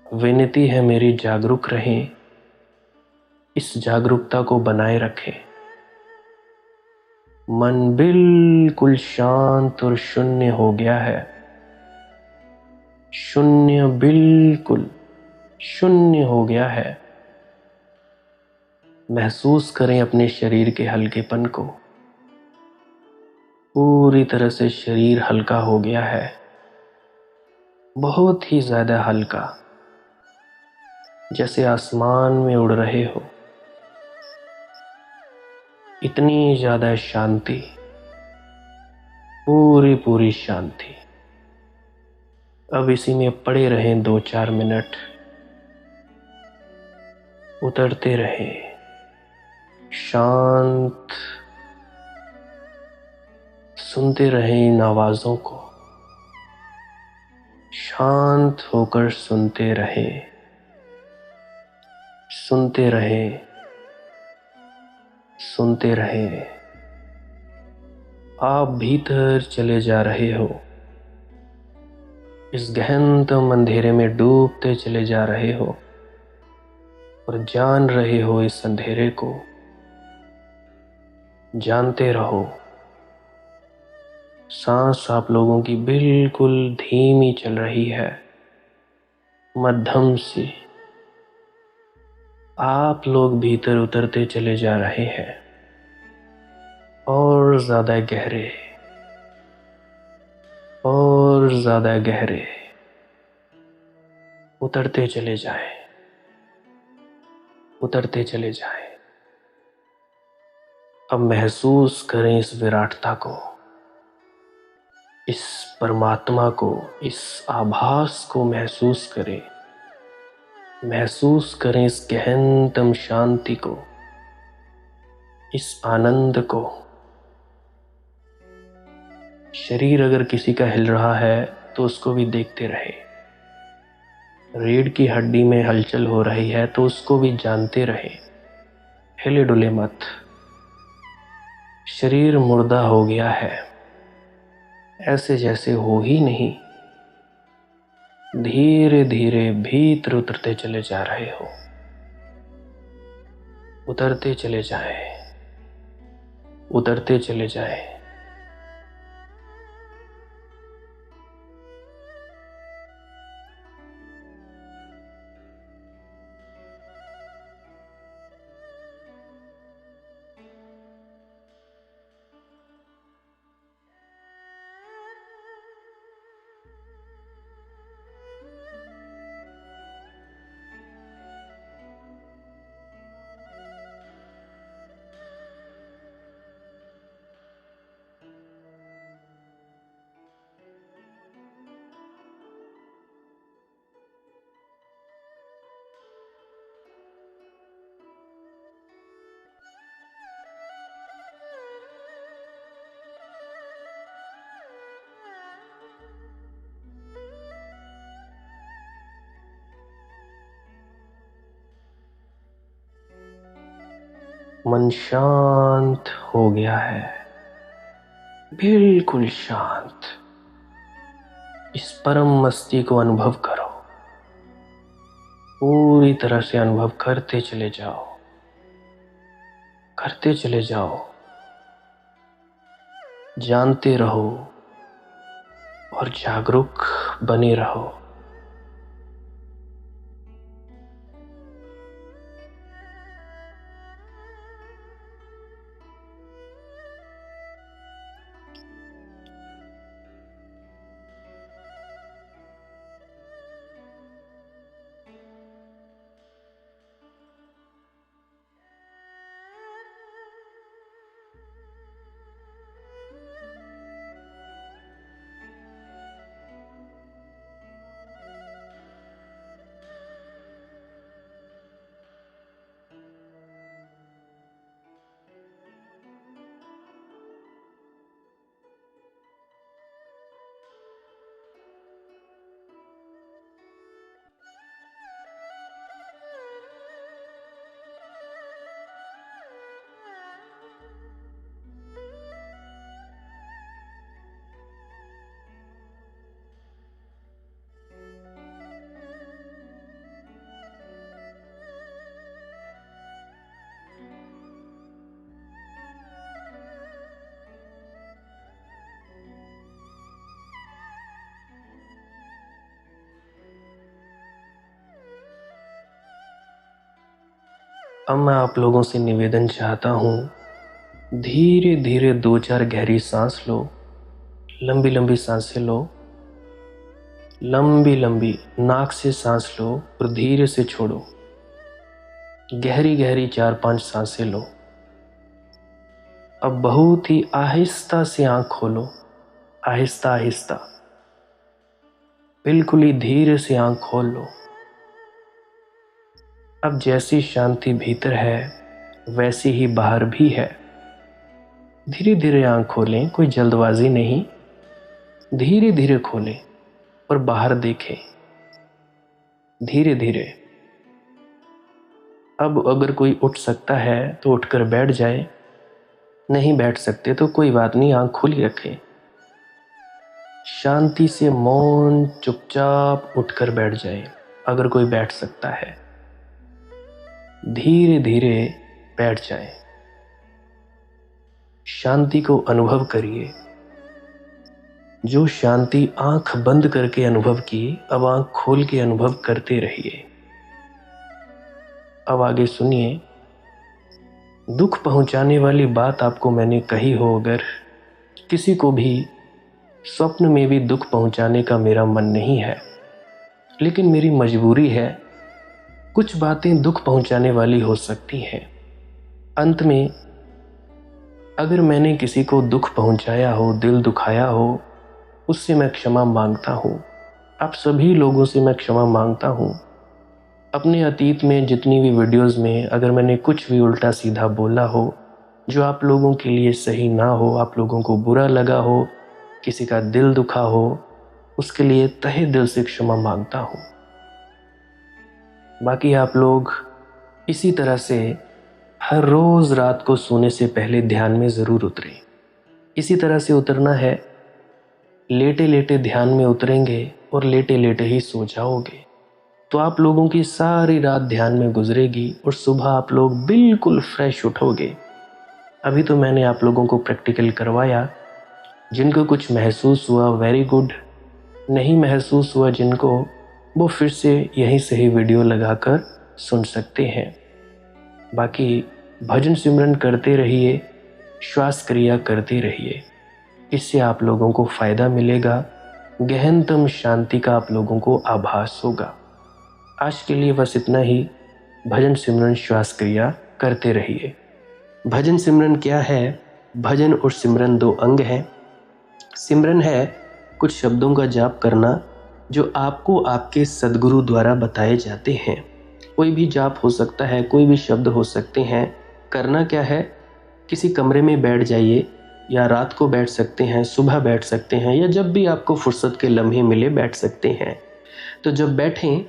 विनती है मेरी, जागरूक रहें, इस जागरूकता को बनाए रखें। मन बिल्कुल शांत और शून्य हो गया है, शून्य, बिल्कुल शून्य हो गया है। महसूस करें अपने शरीर के हल्केपन को। पूरी तरह से शरीर हल्का हो गया है। बहुत ही ज़्यादा हल्का, जैसे आसमान में उड़ रहे हो। इतनी ज़्यादा शांति, पूरी पूरी शांति। अब इसी में पड़े रहें 2-4 मिनट, उतरते रहे शांत, सुनते रहें इन आवाज़ों को, शांत होकर सुनते रहे, सुनते रहे, सुनते रहे। आप भीतर चले जा रहे हो, इस गहनतम अंधेरे में डूबते चले जा रहे हो और जान रहे हो इस अंधेरे को। जानते रहो। सांस आप लोगों की बिल्कुल धीमी चल रही है, मध्यम सी। आप लोग भीतर उतरते चले जा रहे हैं और ज़्यादा गहरे, और ज़्यादा गहरे उतरते चले जाएं, उतरते चले जाएं। अब महसूस करें इस विराटता को, इस परमात्मा को, इस आभास को महसूस करें। महसूस करें इस गहनतम शांति को, इस आनंद को। शरीर अगर किसी का हिल रहा है तो उसको भी देखते रहे। रीढ़ की हड्डी में हलचल हो रही है तो उसको भी जानते रहे। हिले डुले मत। शरीर मुर्दा हो गया है, ऐसे जैसे हो ही नहीं। धीरे धीरे भीतर उतरते चले जा रहे हो, उतरते चले जाएं, उतरते चले जाएं। मन शांत हो गया है, बिल्कुल शांत। इस परम मस्ती को अनुभव करो, पूरी तरह से अनुभव करते चले जाओ, करते चले जाओ। जानते रहो और जागरूक बने रहो। अब मैं आप लोगों से निवेदन चाहता हूँ, धीरे धीरे 2-4 गहरी सांस लो, लंबी लंबी सांसें लो लंबी लंबी नाक से सांस लो और धीरे से छोड़ो। गहरी गहरी 4-5 सांसें लो। अब बहुत ही आहिस्ता से आंख खोलो, आहिस्ता आहिस्ता, बिल्कुल ही धीरे से आंख खोल लो। अब जैसी शांति भीतर है वैसी ही बाहर भी है। धीरे धीरे आंख खोलें, कोई जल्दबाजी नहीं, धीरे धीरे खोलें और बाहर देखें धीरे धीरे। अब अगर कोई उठ सकता है तो उठकर बैठ जाए, नहीं बैठ सकते तो कोई बात नहीं, आंख खुली रखें। शांति से मौन चुपचाप उठकर बैठ जाए अगर कोई बैठ सकता है। धीरे धीरे बैठ जाए, शांति को अनुभव करिए। जो शांति आंख बंद करके अनुभव की, अब आंख खोल के अनुभव करते रहिए। अब आगे सुनिए। दुख पहुंचाने वाली बात आपको मैंने कही हो, अगर किसी को भी स्वप्न में भी दुख पहुंचाने का मेरा मन नहीं है, लेकिन मेरी मजबूरी है, कुछ बातें दुख पहुंचाने वाली हो सकती हैं। अंत में अगर मैंने किसी को दुख पहुंचाया हो, दिल दुखाया हो, उससे मैं क्षमा मांगता हूँ। आप सभी लोगों से मैं क्षमा मांगता हूँ। अपने अतीत में जितनी भी वीडियोस में अगर मैंने कुछ भी उल्टा सीधा बोला हो जो आप लोगों के लिए सही ना हो, आप लोगों को बुरा लगा हो, किसी का दिल दुखा हो, उसके लिए तहे दिल से क्षमा मांगता हूँ। बाकी आप लोग इसी तरह से हर रोज़ रात को सोने से पहले ध्यान में ज़रूर उतरें। इसी तरह से उतरना है। लेटे लेटे ध्यान में उतरेंगे और लेटे लेटे ही सो जाओगे तो आप लोगों की सारी रात ध्यान में गुजरेगी और सुबह आप लोग बिल्कुल फ्रेश उठोगे। अभी तो मैंने आप लोगों को प्रैक्टिकल करवाया। जिनको कुछ महसूस हुआ वेरी गुड, नहीं महसूस हुआ जिनको, वो फिर से यहीं से ही वीडियो लगाकर सुन सकते हैं। बाकी भजन सिमरन करते रहिए, श्वास क्रिया करते रहिए, इससे आप लोगों को फ़ायदा मिलेगा। गहनतम शांति का आप लोगों को आभास होगा। आज के लिए बस इतना ही। भजन सिमरन श्वास क्रिया करते रहिए। भजन सिमरन क्या है? भजन और सिमरन दो अंग हैं। सिमरन है कुछ शब्दों का जाप करना जो आपको आपके सद्गुरु द्वारा बताए जाते हैं। कोई भी जाप हो सकता है, कोई भी शब्द हो सकते हैं। करना क्या है? किसी कमरे में बैठ जाइए, या रात को बैठ सकते हैं, सुबह बैठ सकते हैं, या जब भी आपको फुर्सत के लम्हे मिले बैठ सकते हैं। तो जब बैठें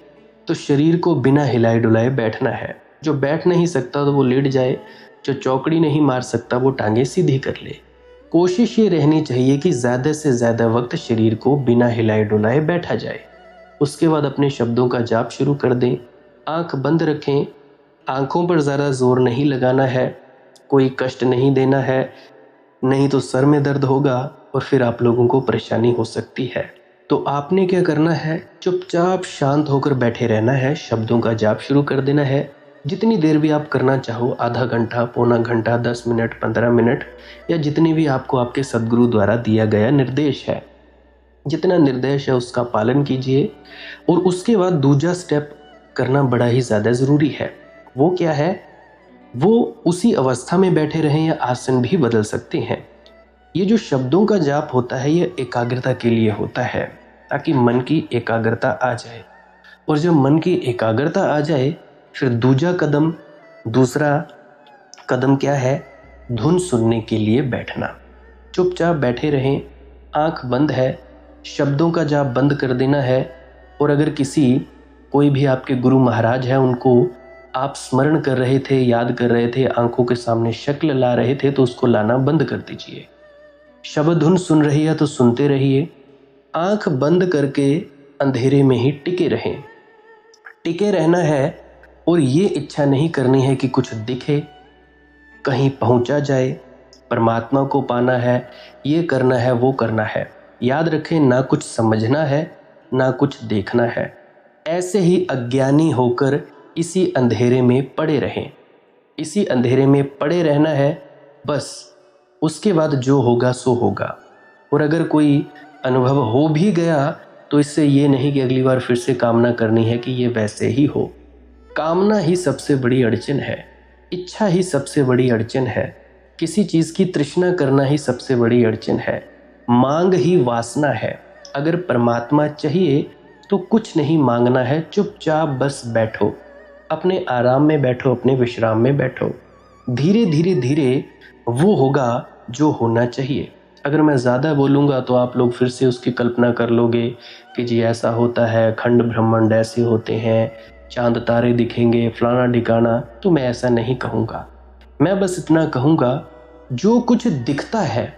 तो शरीर को बिना हिलाए डुलाए बैठना है। जो बैठ नहीं सकता तो वो लेट जाए, जो चौकड़ी नहीं मार सकता वो टांगें सीधी कर ले। कोशिश ये रहनी चाहिए कि ज़्यादा से ज़्यादा वक्त शरीर को बिना हिलाए डुलाए बैठा जाए। उसके बाद अपने शब्दों का जाप शुरू कर दें। आंख बंद रखें। आंखों पर ज़्यादा जोर नहीं लगाना है, कोई कष्ट नहीं देना है, नहीं तो सर में दर्द होगा और फिर आप लोगों को परेशानी हो सकती है। तो आपने क्या करना है? चुपचाप शांत होकर बैठे रहना है, शब्दों का जाप शुरू कर देना है। जितनी देर भी आप करना चाहो, आधा घंटा, पौना घंटा, 10 मिनट, 15 मिनट, या जितनी भी आपको आपके सद्गुरु द्वारा दिया गया निर्देश है, जितना निर्देश है उसका पालन कीजिए। और उसके बाद दूसरा स्टेप करना बड़ा ही ज़्यादा ज़रूरी है। वो क्या है? वो उसी अवस्था में बैठे रहें या आसन भी बदल सकते हैं। ये जो शब्दों का जाप होता है ये एकाग्रता के लिए होता है, ताकि मन की एकाग्रता आ जाए। और जब मन की एकाग्रता आ जाए फिर दूसरा कदम क्या है? धुन सुनने के लिए बैठना। चुपचाप बैठे रहें, आंख बंद है, शब्दों का जाप बंद कर देना है। और अगर कोई भी आपके गुरु महाराज हैं, उनको आप स्मरण कर रहे थे, याद कर रहे थे, आंखों के सामने शक्ल ला रहे थे, तो उसको लाना बंद कर दीजिए। शब्द धुन सुन रही है तो सुनते रहिए। आंख बंद करके अंधेरे में ही टिके रहें। टिके रहना है और ये इच्छा नहीं करनी है कि कुछ दिखे, कहीं पहुंचा जाए, परमात्मा को पाना है, ये करना है, वो करना है। याद रखें, ना कुछ समझना है, ना कुछ देखना है। ऐसे ही अज्ञानी होकर इसी अंधेरे में पड़े रहें। इसी अंधेरे में पड़े रहना है बस। उसके बाद जो होगा सो होगा। और अगर कोई अनुभव हो भी गया तो इससे ये नहीं कि अगली बार फिर से कामना करनी है कि ये वैसे ही हो। कामना ही सबसे बड़ी अड़चन है, इच्छा ही सबसे बड़ी अड़चन है, किसी चीज़ की तृष्णा करना ही सबसे बड़ी अड़चन है, मांग ही वासना है। अगर परमात्मा चाहिए तो कुछ नहीं मांगना है, चुपचाप बस बैठो, अपने आराम में बैठो, अपने विश्राम में बैठो। धीरे धीरे धीरे वो होगा जो होना चाहिए। अगर मैं ज़्यादा बोलूँगा तो आप लोग फिर से उसकी कल्पना कर लोगे कि जी ऐसा होता है, खंड ब्रह्मांड ऐसे होते हैं, चांद तारे दिखेंगे, फलाना ढिकाना। तो मैं ऐसा नहीं कहूँगा, मैं बस इतना कहूँगा जो कुछ दिखता है,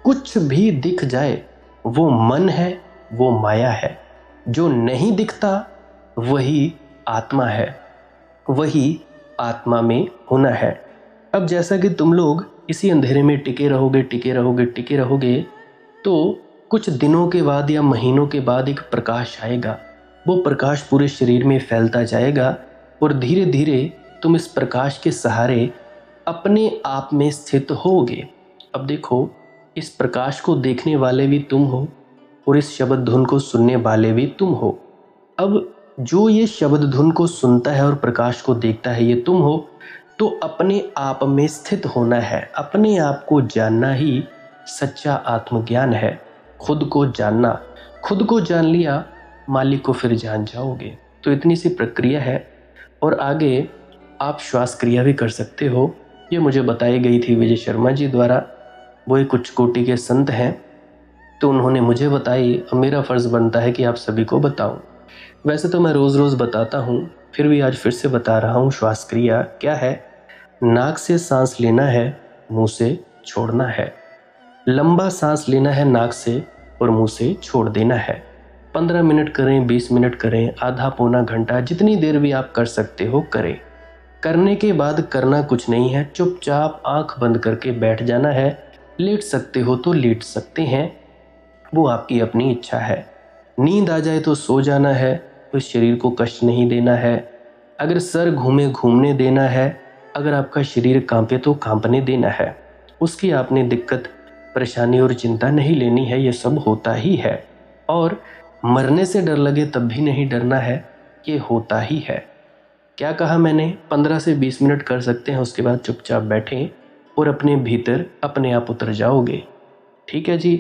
कुछ भी दिख जाए, वो मन है, वो माया है। जो नहीं दिखता वही आत्मा है, वही आत्मा में होना है। अब जैसा कि तुम लोग इसी अंधेरे में टिके रहोगे, टिके रहोगे, टिके रहोगे, तो कुछ दिनों के बाद या महीनों के बाद एक प्रकाश आएगा। वो प्रकाश पूरे शरीर में फैलता जाएगा और धीरे धीरे तुम इस प्रकाश के सहारे अपने आप में स्थित होगे। अब देखो, इस प्रकाश को देखने वाले भी तुम हो और इस शब्द धुन को सुनने वाले भी तुम हो। अब जो ये शब्द धुन को सुनता है और प्रकाश को देखता है, ये तुम हो। तो अपने आप में स्थित होना है, अपने आप को जानना ही सच्चा आत्मज्ञान है। खुद को जानना, खुद को जान लिया मालिक को फिर जान जाओगे। तो इतनी सी प्रक्रिया है। और आगे आप श्वास क्रिया भी कर सकते हो। ये मुझे बताई गई थी विजय शर्मा जी द्वारा। वो एक उच्च कोटि के संत हैं, तो उन्होंने मुझे बताई। अब मेरा फ़र्ज़ बनता है कि आप सभी को बताऊं। वैसे तो मैं रोज़ रोज़ बताता हूँ, फिर भी आज फिर से बता रहा हूँ। श्वास क्रिया क्या है? नाक से सांस लेना है, मुंह से छोड़ना है। लंबा सांस लेना है नाक से और मुंह से छोड़ देना है। 15 मिनट करें, 20 मिनट करें, आधा पौना घंटा, जितनी देर भी आप कर सकते हो करें। करने के बाद करना कुछ नहीं है, चुपचाप आंख बंद करके बैठ जाना है। लेट सकते हो तो लेट सकते हैं, वो आपकी अपनी इच्छा है। नींद आ जाए तो सो जाना है, उस शरीर को कष्ट नहीं देना है। अगर सर घूमे घूमने देना है, अगर आपका शरीर कांपे तो कांपने देना है। उसकी आपने दिक्कत, परेशानी और चिंता नहीं लेनी है, ये सब होता ही है। और मरने से डर लगे तब भी नहीं डरना है, ये होता ही है। क्या कहा मैंने? 15 से 20 मिनट कर सकते हैं, उसके बाद चुपचाप बैठें और अपने भीतर अपने आप उतर जाओगे। ठीक है जी।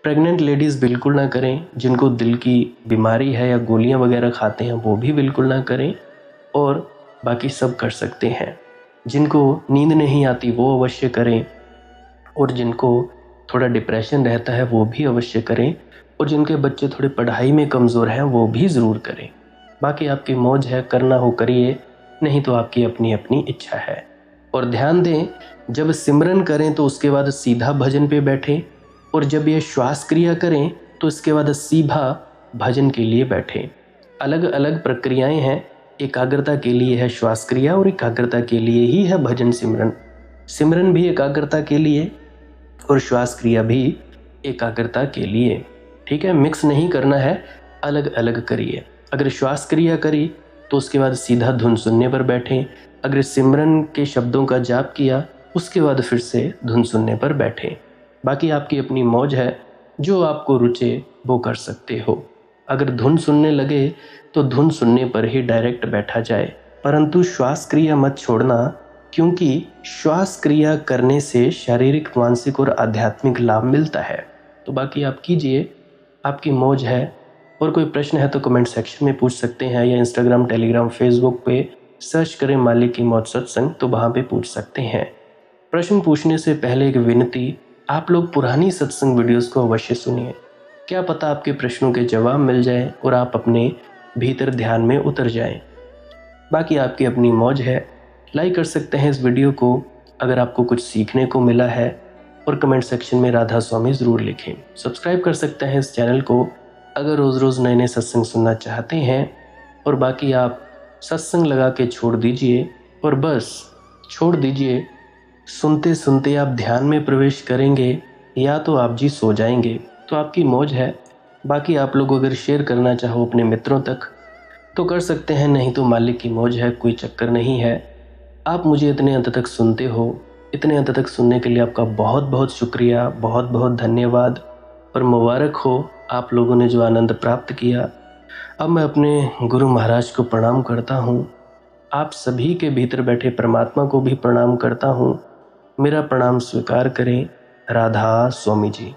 प्रेग्नेंट लेडीज़ बिल्कुल ना करें, जिनको दिल की बीमारी है या गोलियां वगैरह खाते हैं वो भी बिल्कुल ना करें, और बाकी सब कर सकते हैं। जिनको नींद नहीं आती वो अवश्य करें, और जिनको थोड़ा डिप्रेशन रहता है वो भी अवश्य करें, और जिनके बच्चे थोड़े पढ़ाई में कमज़ोर हैं वो भी ज़रूर करें। बाकी आपकी मौज है, करना हो करिए, नहीं तो आपकी अपनी अपनी इच्छा है। और ध्यान दें, जब सिमरन करें तो उसके बाद सीधा भजन पे बैठें, और जब ये श्वास क्रिया करें तो इसके बाद सीधा भजन के लिए बैठें। अलग अलग प्रक्रियाएं हैं, एकाग्रता के लिए है श्वास क्रिया और एकाग्रता के लिए ही है भजन सिमरन। सिमरन भी एकाग्रता के लिए और श्वास क्रिया भी एकाग्रता के लिए। ठीक है, मिक्स नहीं करना है, अलग अलग करिए। अगर श्वास क्रिया करी तो उसके बाद सीधा धुन सुनने पर बैठें। अगर सिमरन के शब्दों का जाप किया उसके बाद फिर से धुन सुनने पर बैठें। बाकी आपकी अपनी मौज है, जो आपको रुचे वो कर सकते हो। अगर धुन सुनने लगे तो धुन सुनने पर ही डायरेक्ट बैठा जाए, परंतु श्वास क्रिया मत छोड़ना, क्योंकि श्वास क्रिया करने से शारीरिक, मानसिक और आध्यात्मिक लाभ मिलता है। तो बाकी आप कीजिए, आपकी मौज है। और कोई प्रश्न है तो कमेंट सेक्शन में पूछ सकते हैं, या इंस्टाग्राम, टेलीग्राम, फेसबुक पे सर्च करें मालिक की मौज सत्संग, तो वहाँ पे पूछ सकते हैं। प्रश्न पूछने से पहले एक विनती, आप लोग पुरानी सत्संग वीडियोस को अवश्य सुनिए। क्या पता आपके प्रश्नों के जवाब मिल जाए और आप अपने भीतर ध्यान में उतर जाएं। बाकी आपकी अपनी मौज है। लाइक कर सकते हैं इस वीडियो को अगर आपको कुछ सीखने को मिला है, और कमेंट सेक्शन में राधा स्वामी ज़रूर लिखें। सब्सक्राइब कर सकते हैं इस चैनल को अगर रोज़ रोज़ नए नए सत्संग सुनना चाहते हैं। और बाकी आप सत्संग लगा के छोड़ दीजिए, और बस छोड़ दीजिए। सुनते सुनते आप ध्यान में प्रवेश करेंगे या तो आप जी सो जाएंगे, तो आपकी मौज है। बाकी आप लोग अगर शेयर करना चाहो अपने मित्रों तक तो कर सकते हैं, नहीं तो मालिक की मौज है, कोई चक्कर नहीं है। आप मुझे इतने अंत तक सुनते हो, इतने अंत तक सुनने के लिए आपका बहुत बहुत शुक्रिया, बहुत बहुत धन्यवाद। और मुबारक हो आप लोगों ने जो आनंद प्राप्त किया, अब मैं अपने गुरु महाराज को प्रणाम करता हूँ। आप सभी के भीतर बैठे परमात्मा को भी प्रणाम करता हूँ। मेरा प्रणाम स्वीकार करें। राधा स्वामी जी।